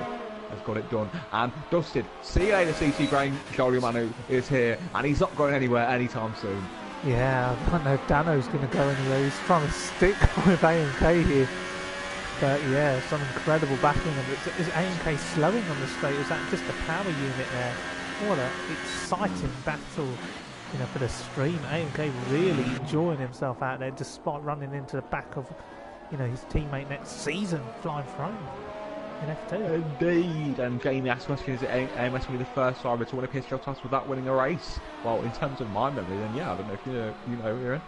has got it done and dusted. See you later, CC Brain. Jolie Manu is here, and he's not going anywhere anytime soon. Yeah, I don't know if Dano's going to go anywhere. He's trying to stick with AMK here. But yeah, some incredible backing. Is AMK slowing on the straight? Is that just a power unit there? What an exciting battle, for the stream. AMK really enjoying himself out there, despite running into the back of, his teammate next season, flying throne in F2. Indeed. And Jamie asked the question: is it AMS will be the first driver to win a PSGL title without winning a race? Well, in terms of my memory, then yeah, I don't know if you know, Aaron.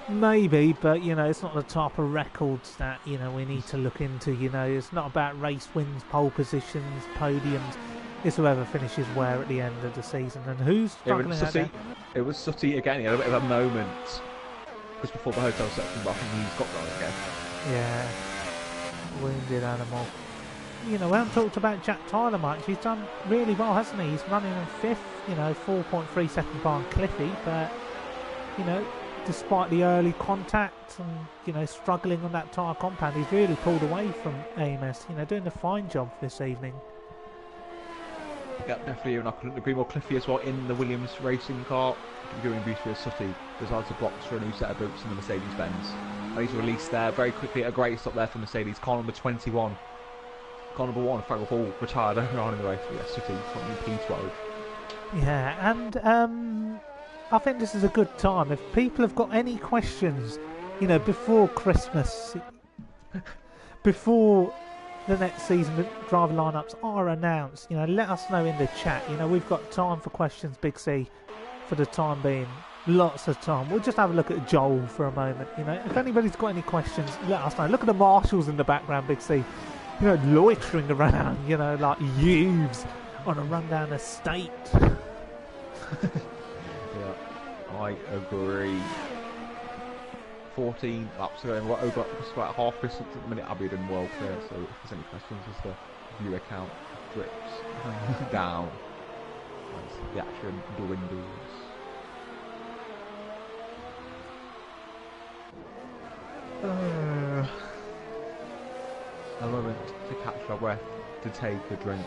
Maybe, but it's not the type of records that we need to look into. It's not about race wins, pole positions, podiums. It's whoever finishes where at the end of the season and who's struggling out there. It was Sooty again. He had a bit of a moment just before the hotel section, but I think he's got that again. Yeah, wounded animal. We haven't talked about Jack Tyler much. He's done really well, hasn't he? He's running in fifth. 4.3 seconds behind Cliffy, but despite the early contact and struggling on that tyre compound, he's really pulled away from AMS. Doing a fine job this evening. Yeah, definitely, and I couldn't agree more. Cliffy as well in the Williams racing car, doing beautifully as Sooty decides to box for a new set of boots in the Mercedes-Benz. And he's released there very quickly. A great stop there for Mercedes. Car number 21. Car number 1, Fraggle Hall, retired earlier on in the race. But yeah, Sooty, P12. Yeah, and I think this is a good time. If people have got any questions, before Christmas, before the next season, the driver lineups are announced, let us know in the chat. We've got time for questions, Big C, for the time being. Lots of time. We'll just have a look at Joel for a moment. If anybody's got any questions, let us know. Look at the marshals in the background, Big C. Loitering around, like youths on a rundown estate. Yeah, I agree. 14 laps to go, over just about half distance at the minute. I'll be doing well clear, so if there's any questions as the viewer count drips down as the action dwindles. A moment to catch our breath, to take a drink.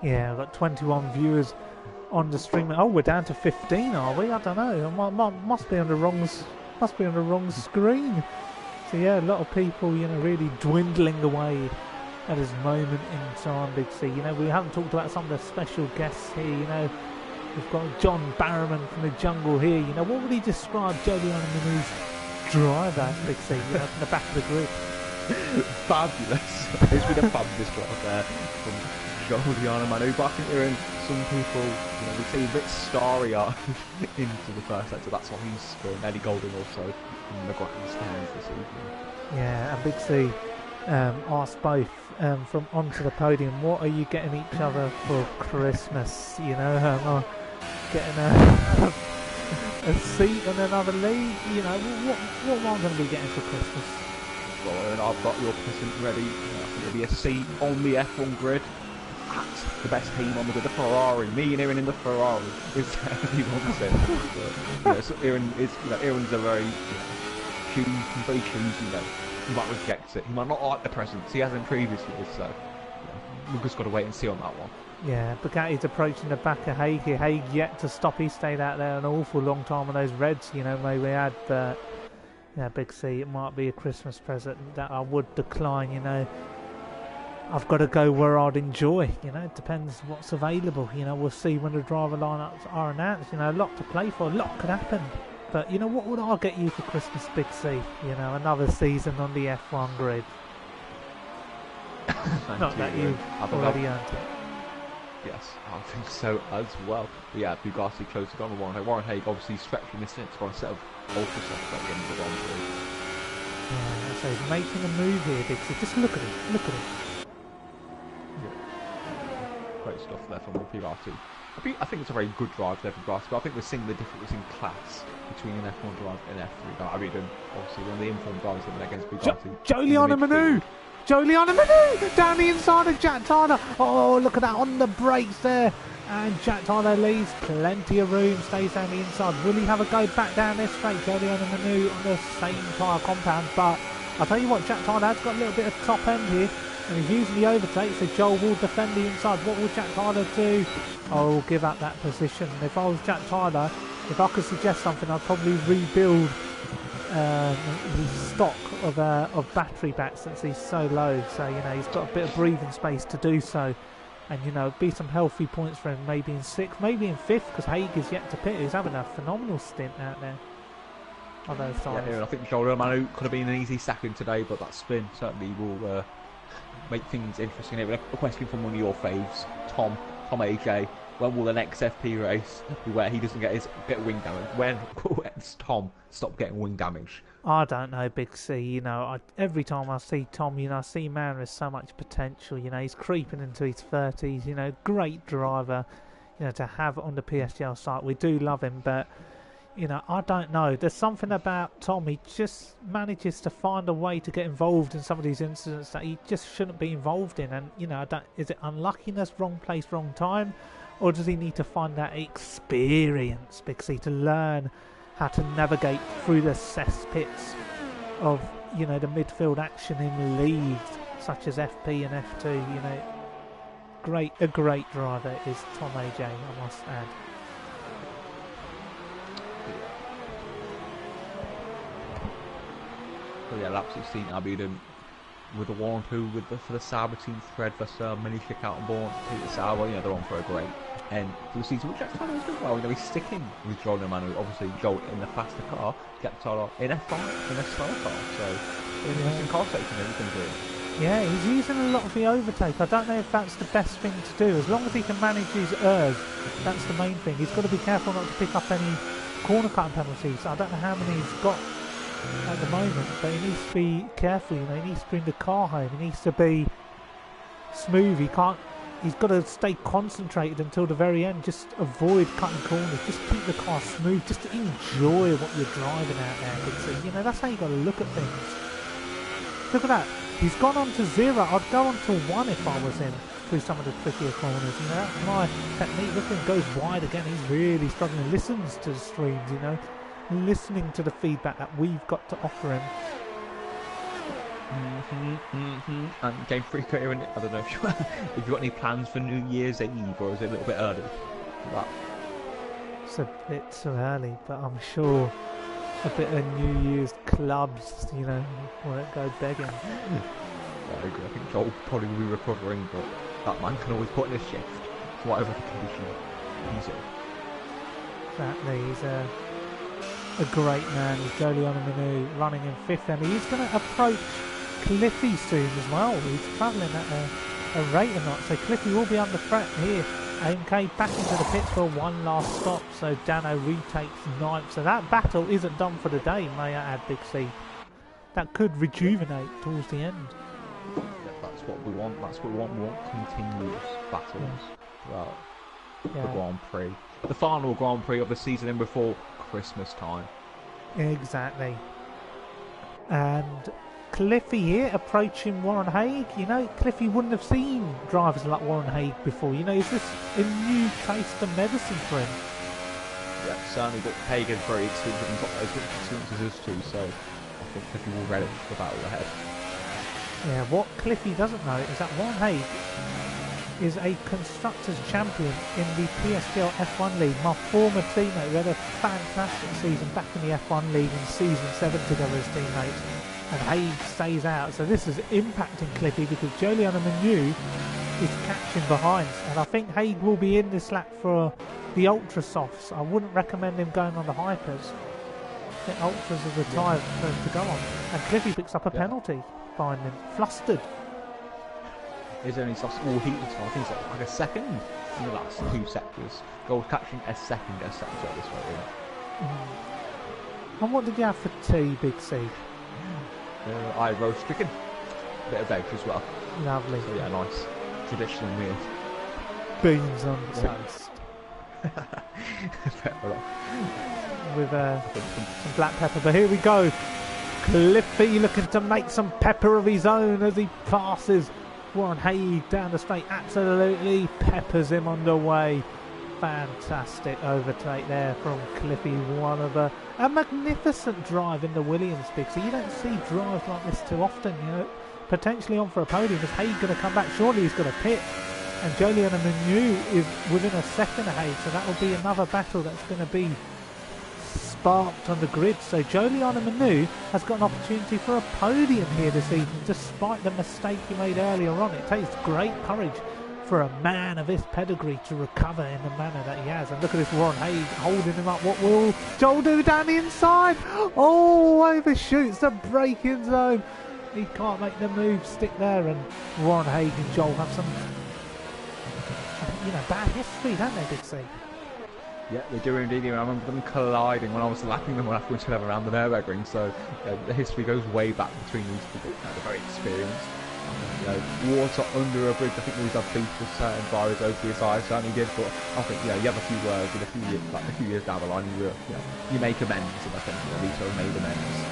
Yeah, I've got 21 viewers on the stream. Oh, we're down to 15, are we? I don't know. Must be on the wrong screen. So yeah, a lot of people, really dwindling away at this moment in time, Big C. We haven't talked about some of the special guests here. We've got John Barrowman from the jungle here. What would he describe Jolie Manu's drive as, Big C? From the back of the grid. Fabulous. It's been a fabulous drive there from Jolie Manu, but I think there are some people, we see a bit starry-eyed into the first sector. That's what he's scoring. Eddie Golding also in the grandstands this evening. Yeah, and Big C asked both from onto the podium, what are you getting each other for Christmas? You know, getting a seat and another league. You know, what am I going to be getting for Christmas? Well, and I've got your present ready. It'll be a seat on the F1 grid at the best team on the grid, the Ferrari. Me and Aaron in the Ferrari. Is he wants it. So Aaron is, Aaron's a very very choosy. He might reject it. He might not like the presents. He hasn't previously, so we've just got to wait and see on that one. Yeah, Bugatti's approaching the back of Haig. Haig yet to stop. He stayed out there an awful long time on those reds, maybe had, but yeah, Big C, it might be a Christmas present that I would decline, I've got to go where I'd enjoy, it depends what's available, we'll see when the driver lineups are announced, a lot to play for, a lot could happen. But, what would I get you for Christmas, Big C? Another season on the F1 grid. Not that you've already earned it. Yes, I think so as well. But yeah, Bugatti closing on the Warren. Warren Haig obviously stretching this in for a set of ultra softs at the end of the Grand Yeah, so he's making a move here, Big C. Just look at it, look at it. Yeah. Great stuff there from Bugatti. I think it's a very good drive there for Bugatti, but I think we're seeing the difference in class between an F1 drive and an F3 drive. I mean, obviously, when the informed drivers are against Bugatti. Joliana Manu! Joliana Manu! Down the inside of Jack Tyler. Oh, look at that on the brakes there. And Jack Tyler leaves plenty of room, stays down the inside. Will he have a go back down this straight? Joliana Manu on the same tyre compound. But I'll tell you what, Jack Tyler has got a little bit of top end here. And he's using the overtake, so Joel will defend the inside. What will Jack Tyler do? I'll give up that position. If I was Jack Tyler, if I could suggest something, I'd probably rebuild his stock of battery back since he's so low. So, he's got a bit of breathing space to do so. And, be some healthy points for him, maybe in 6th, maybe in 5th, because Haig is yet to pit. He's having a phenomenal stint out there on those sides. Yeah, I think Joel Manu could have been an easy second today, but that spin certainly will make things interesting. A question from one of your faves, Tom AJ. When will the next FP race be where he doesn't get wing damage? When's Tom stop getting wing damage? I don't know, Big C. Every time I see Tom, I see man there's so much potential. He's creeping into his 30s. Great driver. To have on the PSGL site. We do love him, but I don't know. There's something about Tom. He just manages to find a way to get involved in some of these incidents that he just shouldn't be involved in. And is it unluckiness, wrong place, wrong time, or does he need to find that experience, Big C, to learn how to navigate through the cesspits of the midfield action in leagues such as FP and F2? A great driver is Tom AJ, I must add. So yeah, lap 16 Aberdeen with the 1-2 for the Sauber team, Fred Vasseur, Manish Kaltenborn, Peter Sauber, they're on for a great end to the season, which Jack Tyler is doing well. He's sticking with Joel Manu, obviously Joel in the faster car, Jack Tyler in F5 in a slower car, so interesting car section everything doing. Yeah, he's using a lot of the overtake. I don't know if that's the best thing to do. As long as he can manage his errs, that's the main thing. He's got to be careful not to pick up any corner cutting penalties. I don't know how many he's got at the moment, but he needs to be careful. He needs to bring the car home. He needs to be smooth. He's got to stay concentrated until the very end. Just avoid cutting corners. Just keep the car smooth. Just enjoy what you're driving out there. So, that's how you got to look at things. Look at that. He's gone on to 0. I'd go on to 1 if I was him through some of the trickier corners. That's my technique. Look at him, goes wide again. He's really struggling. Listens to the streams. Listening to the feedback that we've got to offer him. And Game Freak here, I don't know if you've got any plans for New Year's Eve, or is it a little bit early for that? It's a bit too early, but I'm sure a bit of New Year's clubs, won't go begging. I agree. I think Joel probably will be recovering, but that man can always put in a shift to whatever the condition he's in. Exactly. He's a great man. He's Joliana Manu running in 5th, and he's going to approach Cliffy soon as well. He's travelling at a rate or not, so Cliffy will be under threat here AMK back into the pits for one last stop, so Dano retakes ninth. So that battle isn't done for the day, may I add, Big C. That could rejuvenate towards the end. Yeah, that's what we want. That's what we want. We want continuous battles throughout the Grand Prix. The final Grand Prix of the season in before Christmas time. Exactly. And Cliffy here approaching Warren Haig. You know, Cliffy wouldn't have seen drivers like Warren Haig before. You know, is this a new taste of medicine for him? Yeah, certainly, but Haig is very experienced and got as much experience as us too, so I think Cliffy will relish the battle ahead. Yeah, what Cliffy doesn't know is that Warren Haig is a Constructors' Champion in the PSGL F1 League. My former teammate, we had a fantastic season back in the F1 League in Season 7 together as teammates. And Haig stays out, so this is impacting Cliffy because Joliana Manu is catching behind, and I think Haig will be in this lap for the Ultra Softs. I wouldn't recommend him going on the Hypers. I think Ultras are the tyre for him to go on, and Cliffy picks up a penalty, finding him flustered. He's only lost all heat time. I think it's like a second in the last 2 sectors. Gold catching a second sector this way. And what did you have for tea, Big C? I had roast chicken, bit of egg as well. Lovely. So yeah, nice traditional meal. Beans on toast. With some black pepper. But here we go. Cliffy looking to make some pepper of his own as he passes Warren Haig down the straight. Absolutely peppers him on the way. Fantastic overtake there from Cliffy. One of a magnificent drive in the Williams, Big. So you don't see drives like this too often, you know. Potentially on for a podium. Is Haig going to come back? Surely he's going to pit. And Joliana Manu is within a second of Haig, so that will be another battle that's going to be sparked on the grid. So Joliana Manu has got an opportunity for a podium here this evening, despite the mistake he made earlier on. It takes great courage for a man of his pedigree to recover in the manner that he has. And look at this Warren Haig holding him up. What will Joel do down the inside? Oh, overshoots the braking zone. He can't make the move stick there, and Warren Haig and Joel have some, you know, bad history, don't they, Big C? Yeah, they do indeed. I remember them colliding when I was lapping them when I went around the Nürburgring. So the history goes way back between these people. They're very experienced. You know, water under a bridge. I think we always have beef with certain drivers over the side. Certainly did, but I think you have a few words in a few years down the line, you make amends, and I think these have made amends.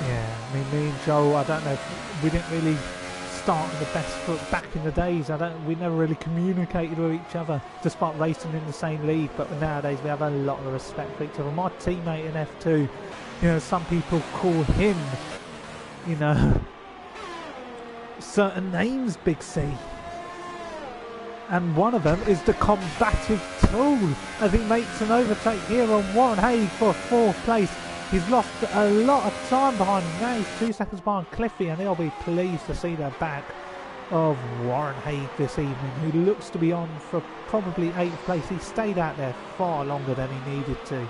Yeah, I mean, me and Joel, I don't know, we didn't really start on the best foot back in the days. We never really communicated with each other, despite racing in the same league. But nowadays we have a lot of respect for each other. My teammate in F2, you know, some people call him, you know, certain names, Big C. And one of them is the combative tool, as he makes an overtake here on Warren Haig for 4th place. He's lost a lot of time behind him. Now he's 2 seconds behind Cliffy, and he'll be pleased to see the back of Warren Haig this evening, who looks to be on for probably 8th place. He stayed out there far longer than he needed to.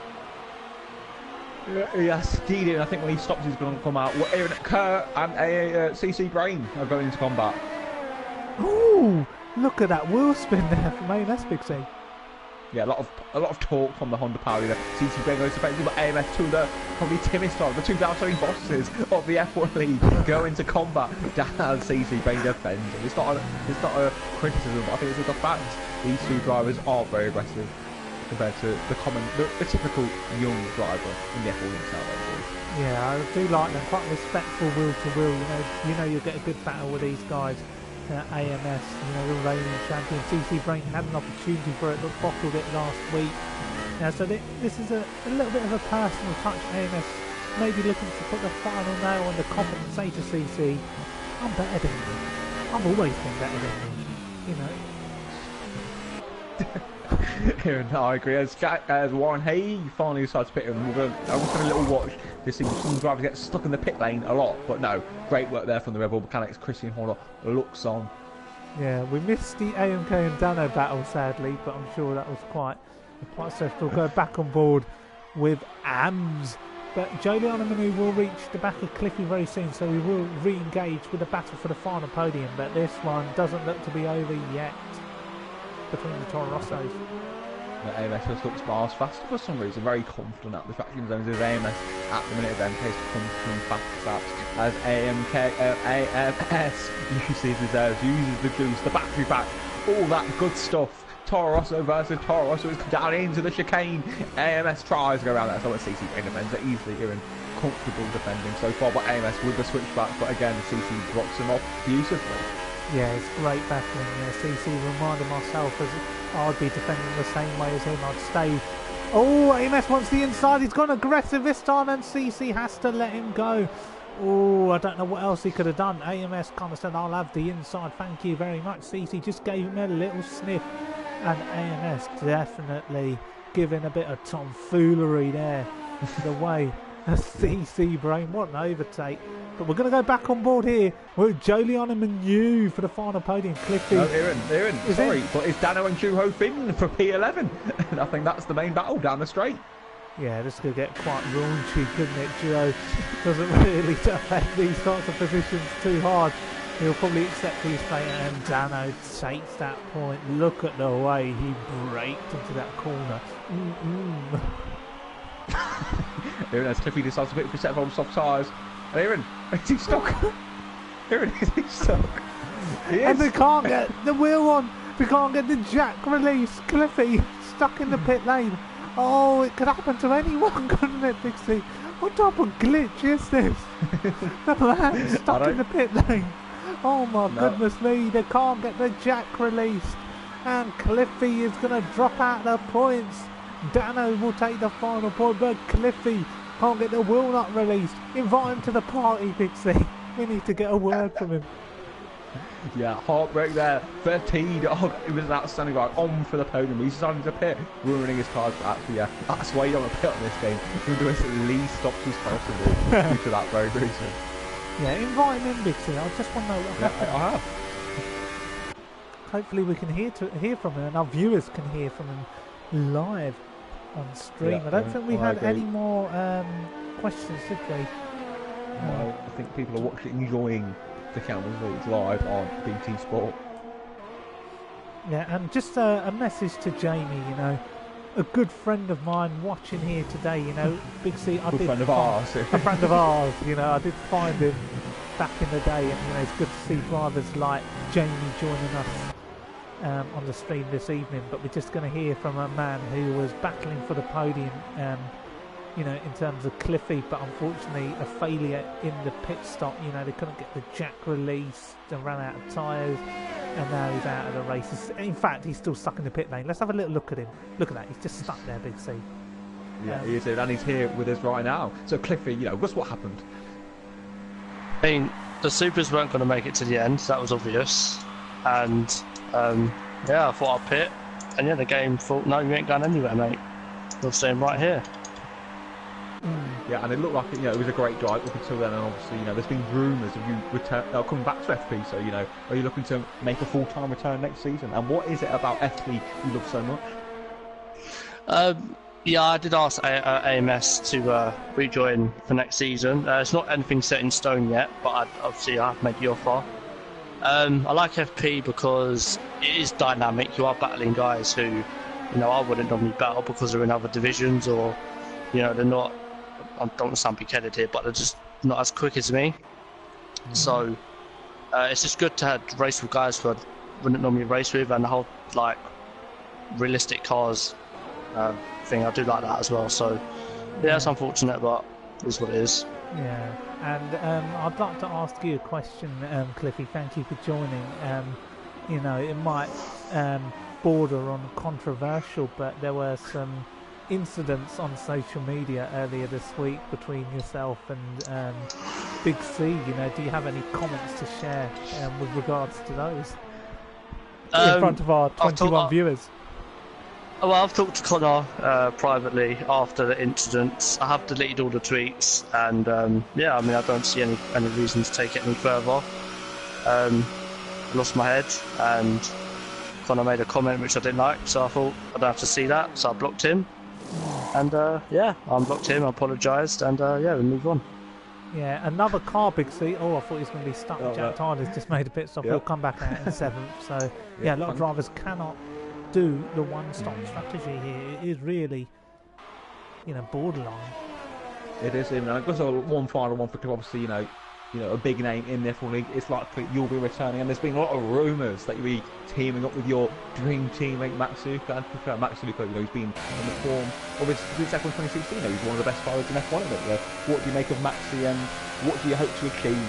Yes, he did. I think when he stops, he's going to come out. Aaron Kerr and CC Brain are going into combat. Ooh, look at that wheel spin there from AMS, Big C. Yeah, a lot of talk from the Honda Power leader. CC Brain goes to face, but AMS, two of the probably Timmy's style, the two downstream bosses of the F1 League, go into combat. Dan CC Brain defends. It's not a criticism, but I think it's a fact. These two drivers are very aggressive compared to the typical young driver in the F1 League style. Yeah, I do like them. Quite respectful wheel to wheel. You know, you'll get a good battle with these guys. AMS, you know, the reigning champion. CC Brain had an opportunity for it, but bottled it last week. Now, so this is a little bit of a personal touch. AMS maybe looking to put the final nail on the coffin and say to CC, I'm better than you. I've always been better than you. You know. No, I agree. As Warren Haig finally decides to pit him, I'm going to a little watch to see some drivers get stuck in the pit lane a lot. But no, great work there from the Red Bull mechanics. Christian Horner looks on. Yeah, we missed the AMK and Dano battle sadly, but I'm sure that was quite stressful. We'll go back on board with AMS. But Joliana Manu will reach the back of Cliffy very soon, so we will re-engage with the battle for the final podium. But this one doesn't look to be over yet. between the Toro Rossos. AMS just looks miles faster for some reason. Very confident at the vacuum zones as AMS at the minute. MK's coming fast as AMS uses reserves, uses the juice, the battery pack, all that good stuff. Toro Rosso versus Toro Rosso is down into the chicane. AMS tries to go around that. So CC defends it easily here and comfortable defending so far, but AMS with the switchback. But again, CC blocks him off beautifully. Yeah, it's great battling. CC reminded myself as I'd be defending the same way as him. I'd stay. Oh, AMS wants the inside. He's gone aggressive this time, and CC has to let him go. Oh, I don't know what else he could have done. AMS kind of said, "I'll have the inside, thank you very much." CC just gave him a little sniff, and AMS definitely giving a bit of tomfoolery there. The way a CC brain, what an overtake. But we're going to go back on board here with Jolion and Manu for the final podium. Cliffy. No, Aaron, sorry, but it's Dano and Juho Finn for P11. And I think that's the main battle down the straight. Yeah, this could get quite raunchy, couldn't it? Juho doesn't really affect these sorts of positions too hard. He'll probably accept his fate, and Dano takes that point. Look at the way he braked into that corner. Aaron, as Cliffy decides to put for set of soft tyres. And Aaron, is he stuck? Aaron, is he stuck? He is. And they can't get the wheel on. They can't get the jack release. Cliffy stuck in the pit lane. Oh, it could happen to anyone, couldn't it, Big C? What type of glitch is this? The man stuck in the pit lane. Oh my goodness me, they can't get the jack released. And Cliffy is going to drop out the points. Dano will take the final point, but Cliffy can't get the wheel nut released. Invite him to the party, Big C. We need to get a word from him. Yeah, heartbreak there for T-Dog. It was an outstanding ride on for the podium. He's starting to pit, ruining his cars. But actually, yeah, that's why you don't want to pit on this game. You're doing as least stops as possible due to that very reason. Yeah, invite him in, Big C. I just want to know what happened. I have. Hopefully we can hear from him, and our viewers can hear from him live on stream. Yeah, I don't think we had agree. any more questions, did we? No, I think people are watching, enjoying the Campbell's League live on BT Sport. Yeah, and just a message to Jamie, a good friend of mine watching here today, Big C. A friend of ours. A friend of ours, I did find him back in the day, and it's good to see drivers like Jamie joining us on the stream this evening. But we're just going to hear from a man who was battling for the podium, in terms of Cliffy, but unfortunately a failure in the pit stop. They couldn't get the jack release, they ran out of tyres, and now he's out of the race. In fact, he's still stuck in the pit lane. Let's have a little look at him. Look at that, he's just stuck there, Big C. Yeah, he is, and he's here with us right now. So Cliffy, what's what happened? I mean, the Supers weren't going to make it to the end, that was obvious. And I thought I'd pit, and the game thought, no, you ain't going anywhere, mate. You're staying right here. Yeah, and it looked like it was a great drive up until then, and obviously there's been rumours of you coming back to FP. So are you looking to make a full-time return next season? And what is it about FP you love so much? Yeah, I did ask AMS to rejoin for next season. It's not anything set in stone yet, but I have made the offer. I like FP because it is dynamic. You are battling guys who, I wouldn't normally battle because they're in other divisions, or they're not. I don't want to sound big-headed here, but they're just not as quick as me. So it's just good to race with guys who I wouldn't normally race with, and the whole realistic cars thing, I do like that as well. So it's unfortunate, but it is what it is. Yeah, and I'd like to ask you a question, Cliffy. Thank you for joining. It might border on controversial, but there were some incidents on social media earlier this week between yourself and Big C. Do you have any comments to share with regards to those in front of our 21 viewers? Well, I've talked to Connor privately after the incident. I have deleted all the tweets, and I don't see any reason to take it any further. Lost my head, and Connor made a comment which I didn't like, so I thought I don't have to see that, so I blocked him. And I unblocked him, I apologised, and we move on. Yeah, another car, Big C. Oh, I thought he was going to be stuck. Jack Tyler's just made a pit stop. Yep. He'll come back out in 7th. So, a lot of drivers cannot do the one-stop strategy here. It is really, borderline. It is, and I've got one final one for Cliff. Obviously, a big name in the F1 League. It's likely you'll be returning, and there's been a lot of rumours that you'll be teaming up with your dream teammate Max Luca. And prefer Max Luca, he's been on the form of his F1 2016. He's one of the best drivers in F1 at it. What do you make of Maxi, and what do you hope to achieve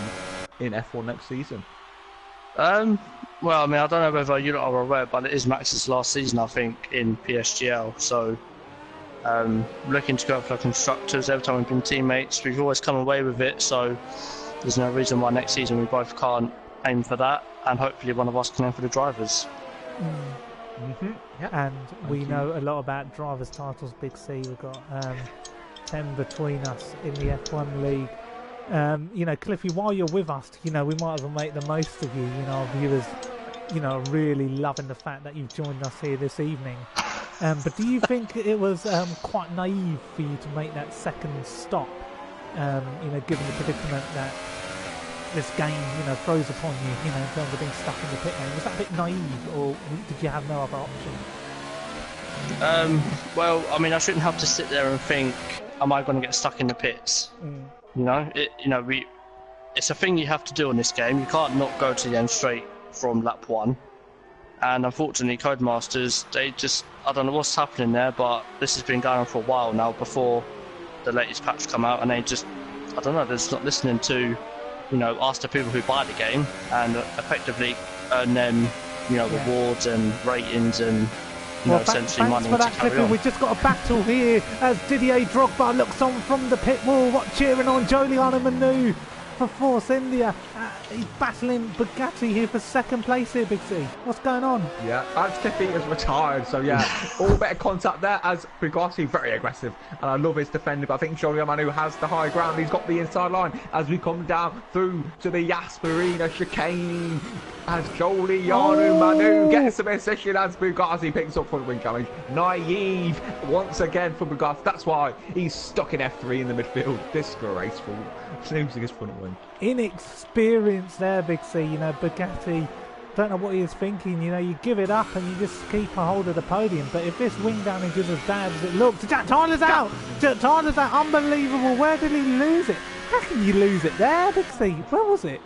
in F1 next season? Well, I mean, I don't know whether you lot are aware, but it is Max's last season, I think, in PSGL. So, looking to go for constructors. Every time we've been teammates, we've always come away with it. So, there's no reason why next season we both can't aim for that, and hopefully one of us can aim for the drivers. Yep. And we know a lot about drivers' titles, Big C. We've got 10 between us in the F1 League. Cliffy, while you're with us, we might as well make the most of you. Our viewers, are really loving the fact that you've joined us here this evening. But do you think it was quite naive for you to make that second stop, given the predicament that this game, throws upon you, in terms of being stuck in the pit lane? Was that a bit naive, or did you have no other option? Well, I mean, I shouldn't have to sit there and think, am I going to get stuck in the pits? It's a thing you have to do in this game. You can't not go to the end straight from lap 1. And unfortunately, Codemasters, I don't know what's happening there, but this has been going on for a while now before the latest patch come out, and they just, I don't know, they're just not listening to, ask the people who buy the game and effectively earn them, rewards and ratings and, essentially money for that, Clifford. We've just got a battle here as Didier Drogba looks on from the pit wall, cheering on Giuliano Manu for Force India. He's battling Bugatti here for second place here, Big C. What's going on? Yeah, as Cliffy is retired, so yeah, all better contact there as Bugatti, very aggressive. And I love his defending, but I think Giuliano Manu has the high ground. He's got the inside line as we come down through to the Yasmarina chicane. As Giuliano Manu gets a position as Bugatti picks up front wing challenge. Naive once again for Bugatti. That's why he's stuck in F3 in the midfield. Disgraceful. Losing his front wing. Inexperience there, Big C. Bugatti, don't know what he is thinking. You give it up and you just keep a hold of the podium. But if this wing damage is as bad as it looks, Jack Tyler's out. Jack Tyler's out. Unbelievable. Where did he lose it? How can you lose it there, Big C? Where was it?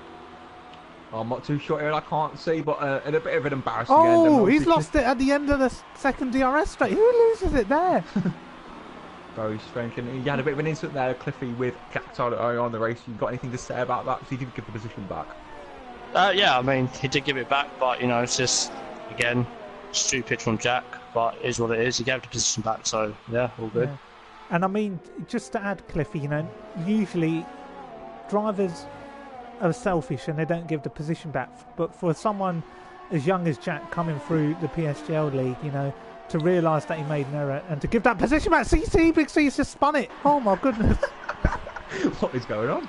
I'm not too sure here, I can't see, but a bit of an embarrassing end. Oh, he's lost it at the end of the second DRS straight. Who loses it there? Very strange. And you had a bit of an incident there, Cliffy, with Jack Tyler early on in the race. You got anything to say about that? Because he did give the position back. Yeah, I mean, he did give it back, but, it's just, again, stupid from Jack, but it is what it is. He gave the position back, so, yeah, all good. Yeah. And, I mean, just to add, Cliffy, usually drivers are selfish and they don't give the position back. But for someone as young as Jack coming through the PSGL league, to realise that he made an error and to give that position back, see, Big C's just spun it. Oh my goodness. What is going on?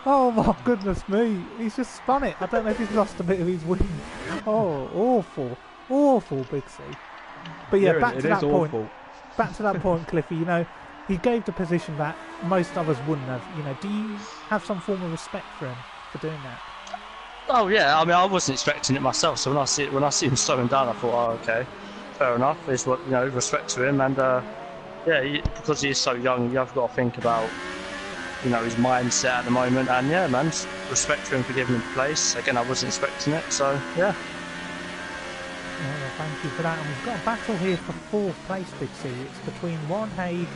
Oh my goodness me. He's just spun it. I don't know if he's lost a bit of his wind. Oh, awful Big C. But yeah, back to that point, Cliffy, he gave the position back. Most others wouldn't have. Do you have some form of respect for him for doing that? Oh yeah, I mean, I wasn't expecting it myself. So when I see him slowing down, I thought, oh, okay, fair enough. Is what respect to him, and because he's so young, you have got to think about his mindset at the moment. And yeah, man, respect to him for giving him the place. Again, I wasn't expecting it, so yeah. Well, thank you for that. And we've got a battle here for fourth place, Big C. It's between Warren Haig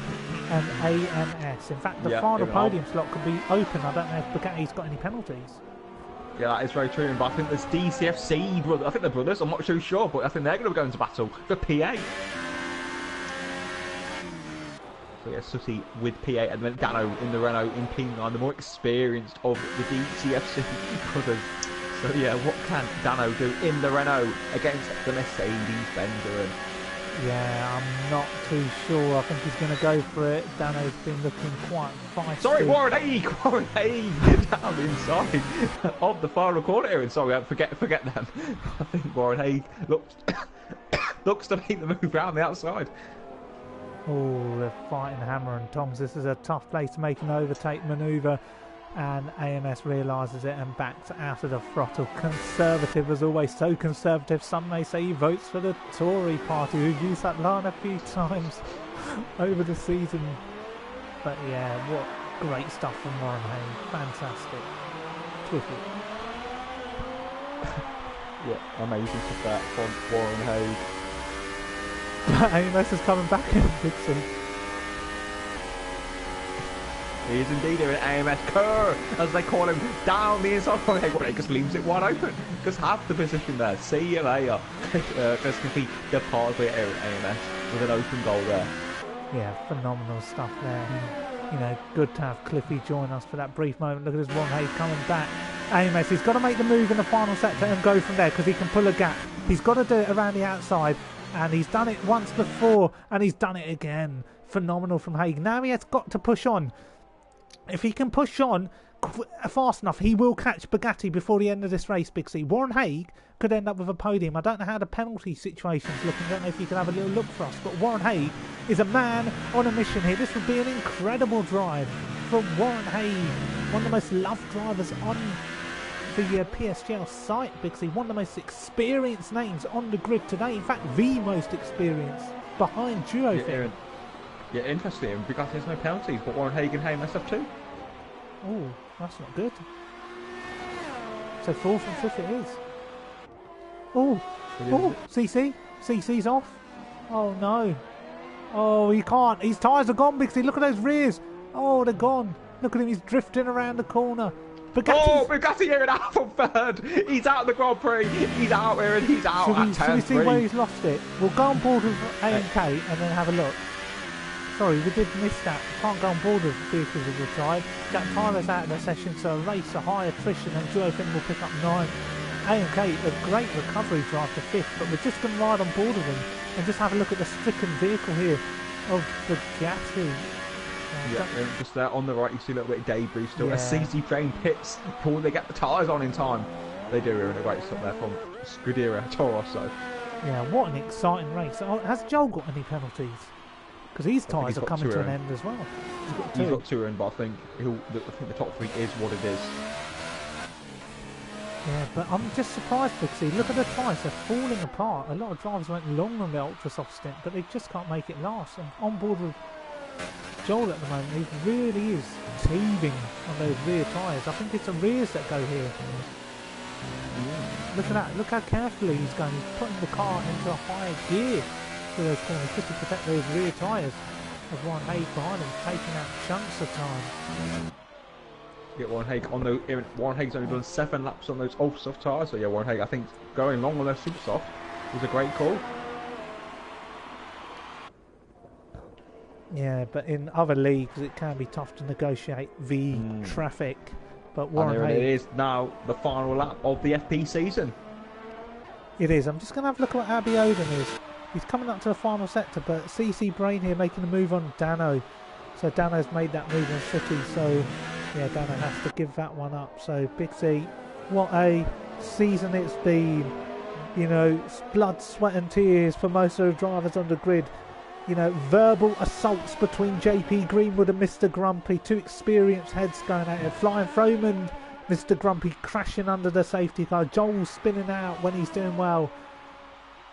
and AMS. In fact, the final podium slot could be open. I don't know if Bugatti's got any penalties. Yeah, that is very true. But I think there's DCFC brothers. I think they're brothers. I'm not too sure, but I think they're going to go into battle for PA. So yeah, Sutty with PA and then Dano in the Renault in P9, the more experienced of the DCFC brothers. So yeah, what can Dano do in the Renault against the Mercedes-Benz? Yeah, I'm not too sure. I think he's going to go for it. Dano's been looking quite feisty. Sorry, Warren Haig down inside of the final corner here. And sorry, forget them. I think Warren Haig looks to make the move around the outside. Oh, they're fighting hammer and tongs. This is a tough place to make an overtake manoeuvre. and AMS realises it and backs out of the throttle. Conservative as always, so conservative. Some may say he votes for the Tory party. We've used that line a few times over the season. But yeah, what great stuff from Warren Hay. Fantastic. Terrific. Yeah, amazing stuff that from Warren Hay. AMS is coming back in, Dixie. He is indeed an AMS Kerr, as they call him, down the inside. He just leaves it wide open. Just have the position there. See you later. Just complete departs with AMS with an open goal there. Yeah, phenomenal stuff there. You know, good to have Cliffy join us for that brief moment. Look at this Warren Hay coming back. AMS, he's got to make the move in the final sector and go from there because he can pull a gap. He's got to do it around the outside, and he's done it once before, and he's done it again. Phenomenal from Hay. Now he has got to push on. If he can push on fast enough, he will catch Bugatti before the end of this race, Big C. Warren Hay could end up with a podium. I don't know how the penalty situation's looking. I don't know if you can have a little look for us. But Warren Hay is a man on a mission here. This would be an incredible drive from Warren Hay, one of the most loved drivers on the PSGL site, Big C. One of the most experienced names on the grid today. In fact, the most experienced behind Duo. Yeah, interesting. Bugatti has no penalties, but Warren Hay and AMS have two. Oh, that's not good. So 4th and 5th it is. Oh, CC. CC's off. Oh no. Oh, he can't. His tyres are gone, Bixie. Look at those rears. Oh, they're gone. Look at him. He's drifting around the corner. Bugatti here and out from 3rd. He's out of the Grand Prix. He's out here and he's out at 10. Shall we see where he's lost it? We'll go on board with AMK and then have a look. Sorry, we did miss that. We can't go on board with vehicles of the tribe. Jack Tyler's out of the session, so a race, a high attrition, and Duofin will pick up 9. AMK, a great recovery drive to 5th, but we're just going to ride on board with him and just have a look at the stricken vehicle here of the Bugatti. Just there on the right, you see a little bit of debris still. Yeah. A CC train pits before they get the tyres on in time. They do a great stuff there from Scuderia Toro. So. Yeah, what an exciting race. Has Joel got any penalties? Because his tyres are coming to an end as well. He's got 2 in, but I think the top 3 is what it is. Yeah, but I'm just surprised because look at the tyres, they're falling apart. A lot of drivers went long on the ultra soft stint, but they just can't make it last. And on board with Joel at the moment, he really is teething on those rear tyres. I think it's the rears that go here. Yeah. Look at that, look how carefully he's going. He's putting the car into a higher gear for those corners just to protect those rear tyres. Of Warren Hay behind him, taking out chunks of time. Get Warren Hay on the. Warren Hay's only done 7 laps on those ultra soft tyres, so yeah, Warren Hay I think going long on those super soft was a great call. Yeah, but in other leagues it can be tough to negotiate the traffic. But Warren Hay, it is now the final lap of the FP season. It is. I'm just going to have a look at what Abby Oden is. He's coming up to the final sector, but CC Brain here making a move on Dano. So Dano's made that move on City, so yeah, Dano has to give that one up. So Big C, what a season it's been. You know, blood, sweat and tears for most of the drivers on the grid. You know, verbal assaults between JP Greenwood and Mr. Grumpy. 2 experienced heads going at it. Flying Froman, Mr. Grumpy crashing under the safety car. Joel spinning out when he's doing well.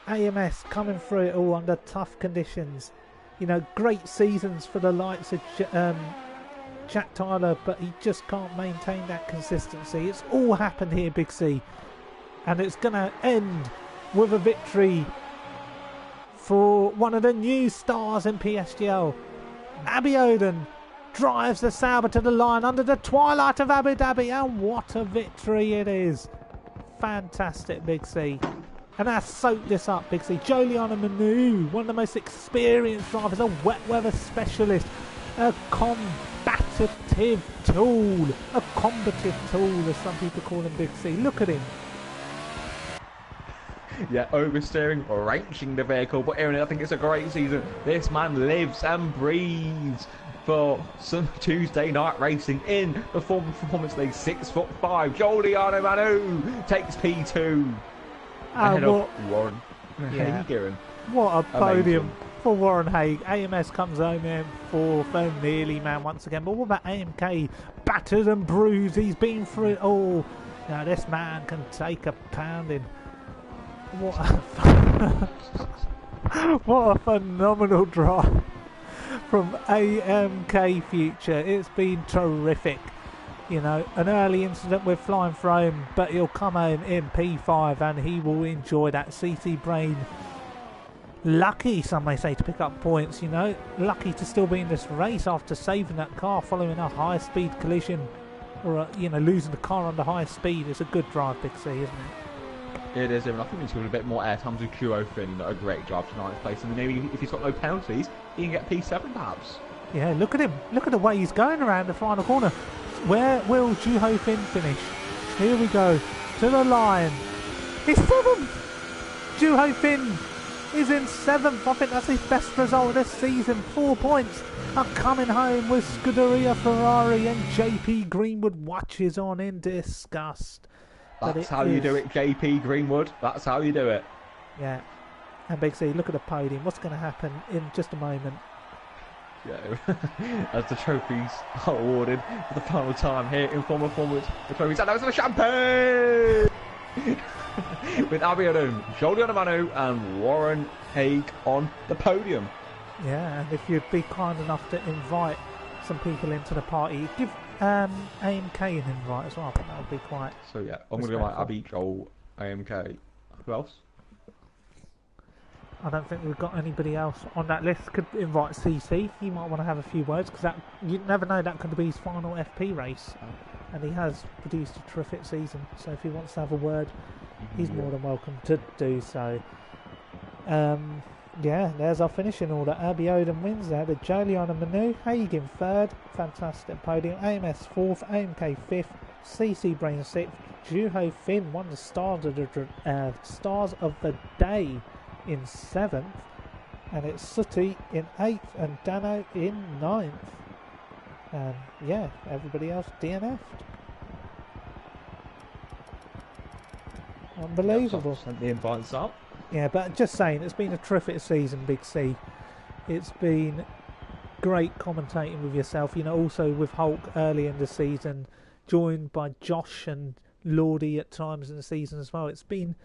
AMS coming through it all under tough conditions. You know, great seasons for the likes of Jack Tyler, but he just can't maintain that consistency. It's all happened here, Big C. And it's going to end with a victory for one of the new stars in PSGL. Abby Oden drives the Sauber to the line under the twilight of Abu Dhabi, and what a victory it is. Fantastic, Big C. And I soaked this up, Big C. Joliana Manu, one of the most experienced drivers, a wet weather specialist, a combative tool, as some people call him, Big C. Look at him. Yeah, oversteering, wrenching the vehicle, but Aaron, I think it's a great season. This man lives and breathes for some Tuesday night racing in the Performance League. 6'5", Joliana Manu takes P2. Ahead of Warren. Yeah. How you doing? What a podium for Warren Haig. AMS comes home in fourth and nearly man once again. But what about AMK? Battered and bruised. He's been through it all. Now this man can take a pounding. What a phenomenal drive from AMK Future. It's been terrific. You know, an early incident with Flying Throne, but he'll come home in P5 and he will enjoy that. CC Brain, lucky, some may say, to pick up points, you know. Lucky to still be in this race after saving that car following a high-speed collision. Or, losing the car under high speed. It's a good drive, Big C, isn't it? It is, and I think he's got a bit more airtime to Duo Finn. A great drive to ninth place, and maybe if he's got no penalties, he can get P7 perhaps. Yeah, look at him. Look at the way he's going around the final corner. Where will Juho Finn finish? Here we go. To the line. He's 7th! Juho Finn is in 7th. I think that's his best result this season. 4 points are coming home with Scuderia Ferrari, and JP Greenwood watches on in disgust. That's how you do it, JP Greenwood. That's how you do it. Yeah. And Big C, look at the podium. What's going to happen in just a moment? Yeah. As the trophies are awarded for the final time here in Formula Formula, the trophies and the champagne! With Abiodun, Jolion Manu and Warren Haig on the podium. Yeah, and if you'd be kind enough to invite some people into the party, give AMK an invite as well. I think that would be quite. So yeah, I'm going to go like Abby, Joel, AMK. Who else? I don't think we've got anybody else on that list. Could invite CC. He might want to have a few words because that you never know, that could be his final FP race, and he has produced a terrific season. So if he wants to have a word, he's more than welcome to do so. Yeah, there's our finishing order. Abiodun wins there. The Jolion and Manu. Haig in 3rd. Fantastic podium. AMS 4th. AMK 5th. CC Brain 6th. Juho Finn won the stars of the day in 7th. And it's Sooty in 8th and Dano in 9th. And yeah, everybody else DNF'd. Unbelievable. Sent the invites up. Yeah, but just saying, it's been a terrific season, Big C. It's been great commentating with yourself. You know, also with Hulk early in the season, joined by Josh and Lordy at times in the season as well. It's been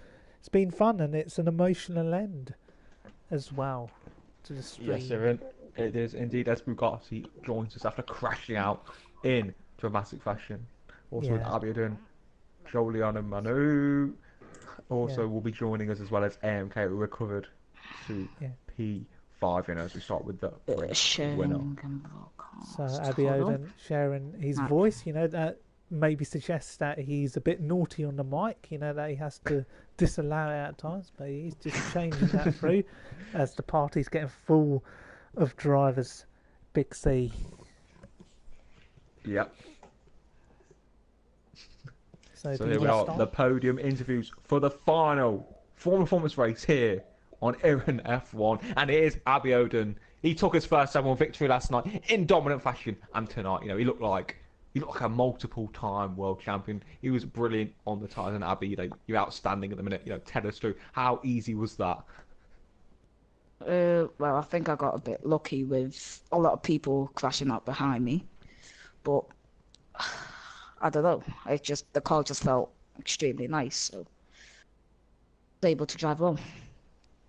fun, and it's an emotional end as well to the stream. Yes, Erin, it is indeed. As Bugatti joins us after crashing out in dramatic fashion. Also with Abiodun, Jolion and Manu. Also will be joining us as well as AMK, who recovered to P5, as we start with the winner. So Abiodun sharing his voice, that maybe suggests that he's a bit naughty on the mic, that he has to disallow it at times, but he's just changing that through as the party's getting full of drivers. Big C. Yep. So here we are, the podium interviews for the final Formula Performance race here on Iran F1, and it is Abiodun. He took his first F1 victory last night in dominant fashion, and tonight, he looked like a multiple-time world champion. He was brilliant on the tyres, and Abby, you're outstanding at the minute. Tell us through, how easy was that? Well, I think I got a bit lucky with a lot of people crashing out behind me, but I don't know. The car just felt extremely nice, so I was able to drive well.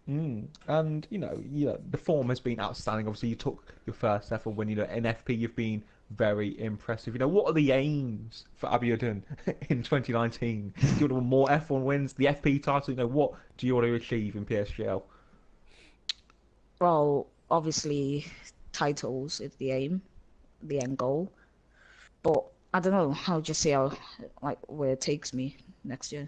And the form has been outstanding. Obviously, you took your first F1 win. In FP, you've been very impressive. What are the aims for Abiodun in 2019? Do you want more F1 wins, the FP title? What do you want to achieve in PSGL? Well, obviously, titles is the aim, the end goal, but I don't know. I'll just see where it takes me next year.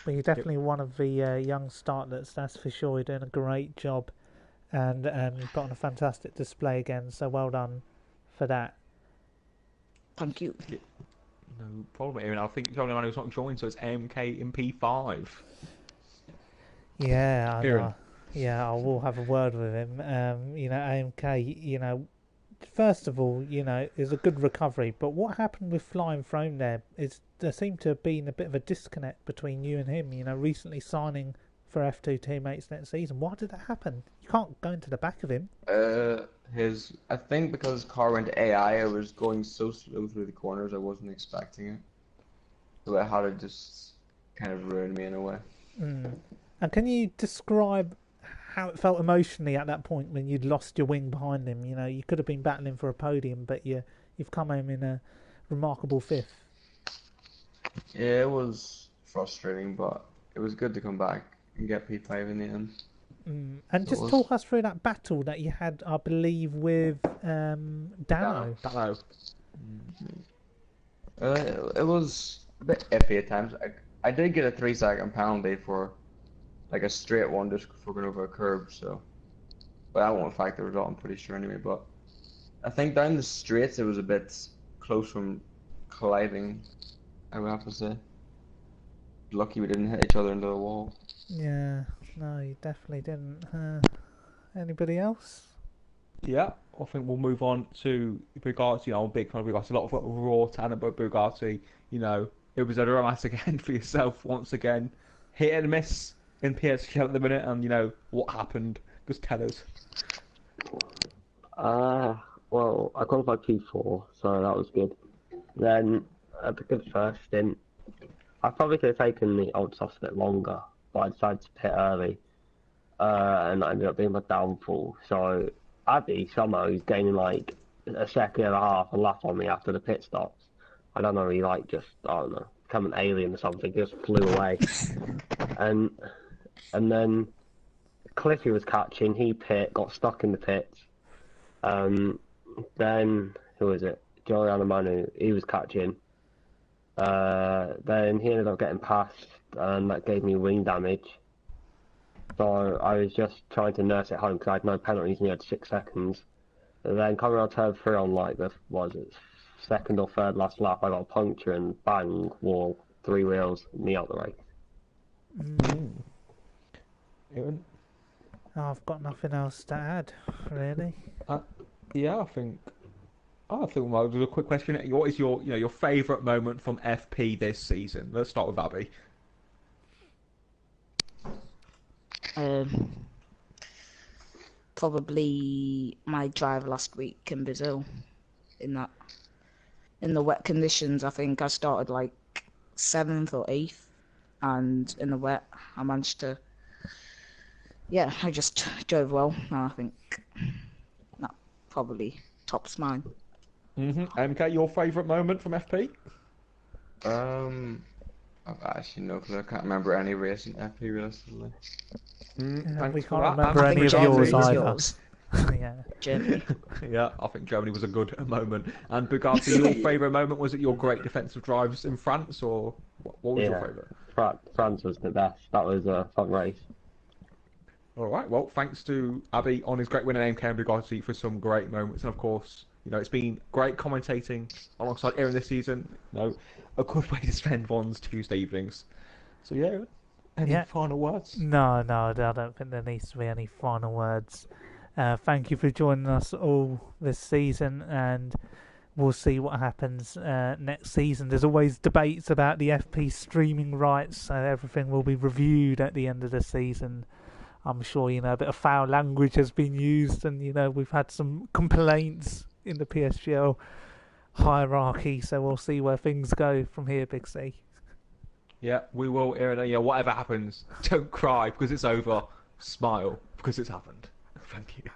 But you're definitely one of the young startlets, that's for sure. You're doing a great job, and you've got on a fantastic display again. So well done for that. Thank you. No problem, Aaron. I think Johnny Manuel's not joined, so it's MK in P5. Yeah, Aaron. I will have a word with him. AMK, first of all, is a good recovery. But what happened with Flying Throne there seemed to have been a bit of a disconnect between you and him. Recently signing for F2 teammates next season. Why did that happen? You can't go into the back of him. I think because his car went AI, it was going so slow through the corners, I wasn't expecting it. So it had to just kind of ruin me in a way. Mm. And can you describe how it felt emotionally at that point when you'd lost your wing behind him? You know, you could have been battling for a podium, but you've come home in a remarkable fifth. Yeah, it was frustrating, but it was good to come back and get P5 in the end. And So just talk us through that battle that you had, I believe, with Dano. Dano. It was a bit iffy at times. I did get a 3-second penalty for like a straight one just for going over a curb, so but that won't affect the result, I'm pretty sure anyway. But I think down the straights it was a bit close from colliding, I would have to say. Lucky we didn't hit each other into the wall. Yeah, no, you definitely didn't. Anybody else? Yeah, I think we'll move on to Bugatti. I'm a big fan of Bugatti. A lot of raw talent, but Bugatti, it was a dramatic end for yourself once again. Hit and miss in PSGL at the minute, and what happened. Just tell us. Well, I qualified P4, so that was good. Then at the good first stint, I probably could have taken the old softs a bit longer, but I decided to pit early, and that ended up being my downfall. So Abby somehow he's gaining like a second and a half and lap on me after the pit stops. I don't know, he I don't know, become an alien or something, just flew away. and then Cliffy was catching, he got stuck in the pits. Then who was it? Giuliano Manu, he was catching. Then he ended up getting past, and that gave me wing damage. So I was just trying to nurse it home because I had no penalties and he had 6 seconds. And then coming on turn 3 on like the second or third last lap, I got a puncture and bang, wall, 3 wheels, me out the race. Aaron? I've got nothing else to add, really. Yeah, I think well, there's a quick question. What is your favourite moment from FP this season? Let's start with Abby. Probably my drive last week in Brazil. In the wet conditions, I think I started like 7th or 8th, and in the wet, I managed to. Yeah, I just drove well, and I think that probably tops mine. MK, your favourite moment from FP? I've actually no clue. I can't remember any race in FP realistically. We can't remember any of yours either. Yeah. Germany. Yeah, I think Germany was a good moment. And Bugatti, your favourite moment, was it your great defensive drives in France, or what was your favourite? France was the best. That was a fun race. All right, well, thanks to Abby on his great win at MK and Bugatti for some great moments. And of course, it's been great commentating alongside Aaron this season. A good way to spend one's Tuesday evenings. So yeah, any final words? No, I don't think there needs to be any final words. Thank you for joining us all this season, and we'll see what happens next season. There's always debates about the FP streaming rights, so everything will be reviewed at the end of the season. I'm sure a bit of foul language has been used, and we've had some complaints in the PSGL hierarchy, so we'll see where things go from here, Big C. Yeah, we will, Aaron. Yeah, whatever happens, don't cry because it's over. Smile because it's happened. Thank you.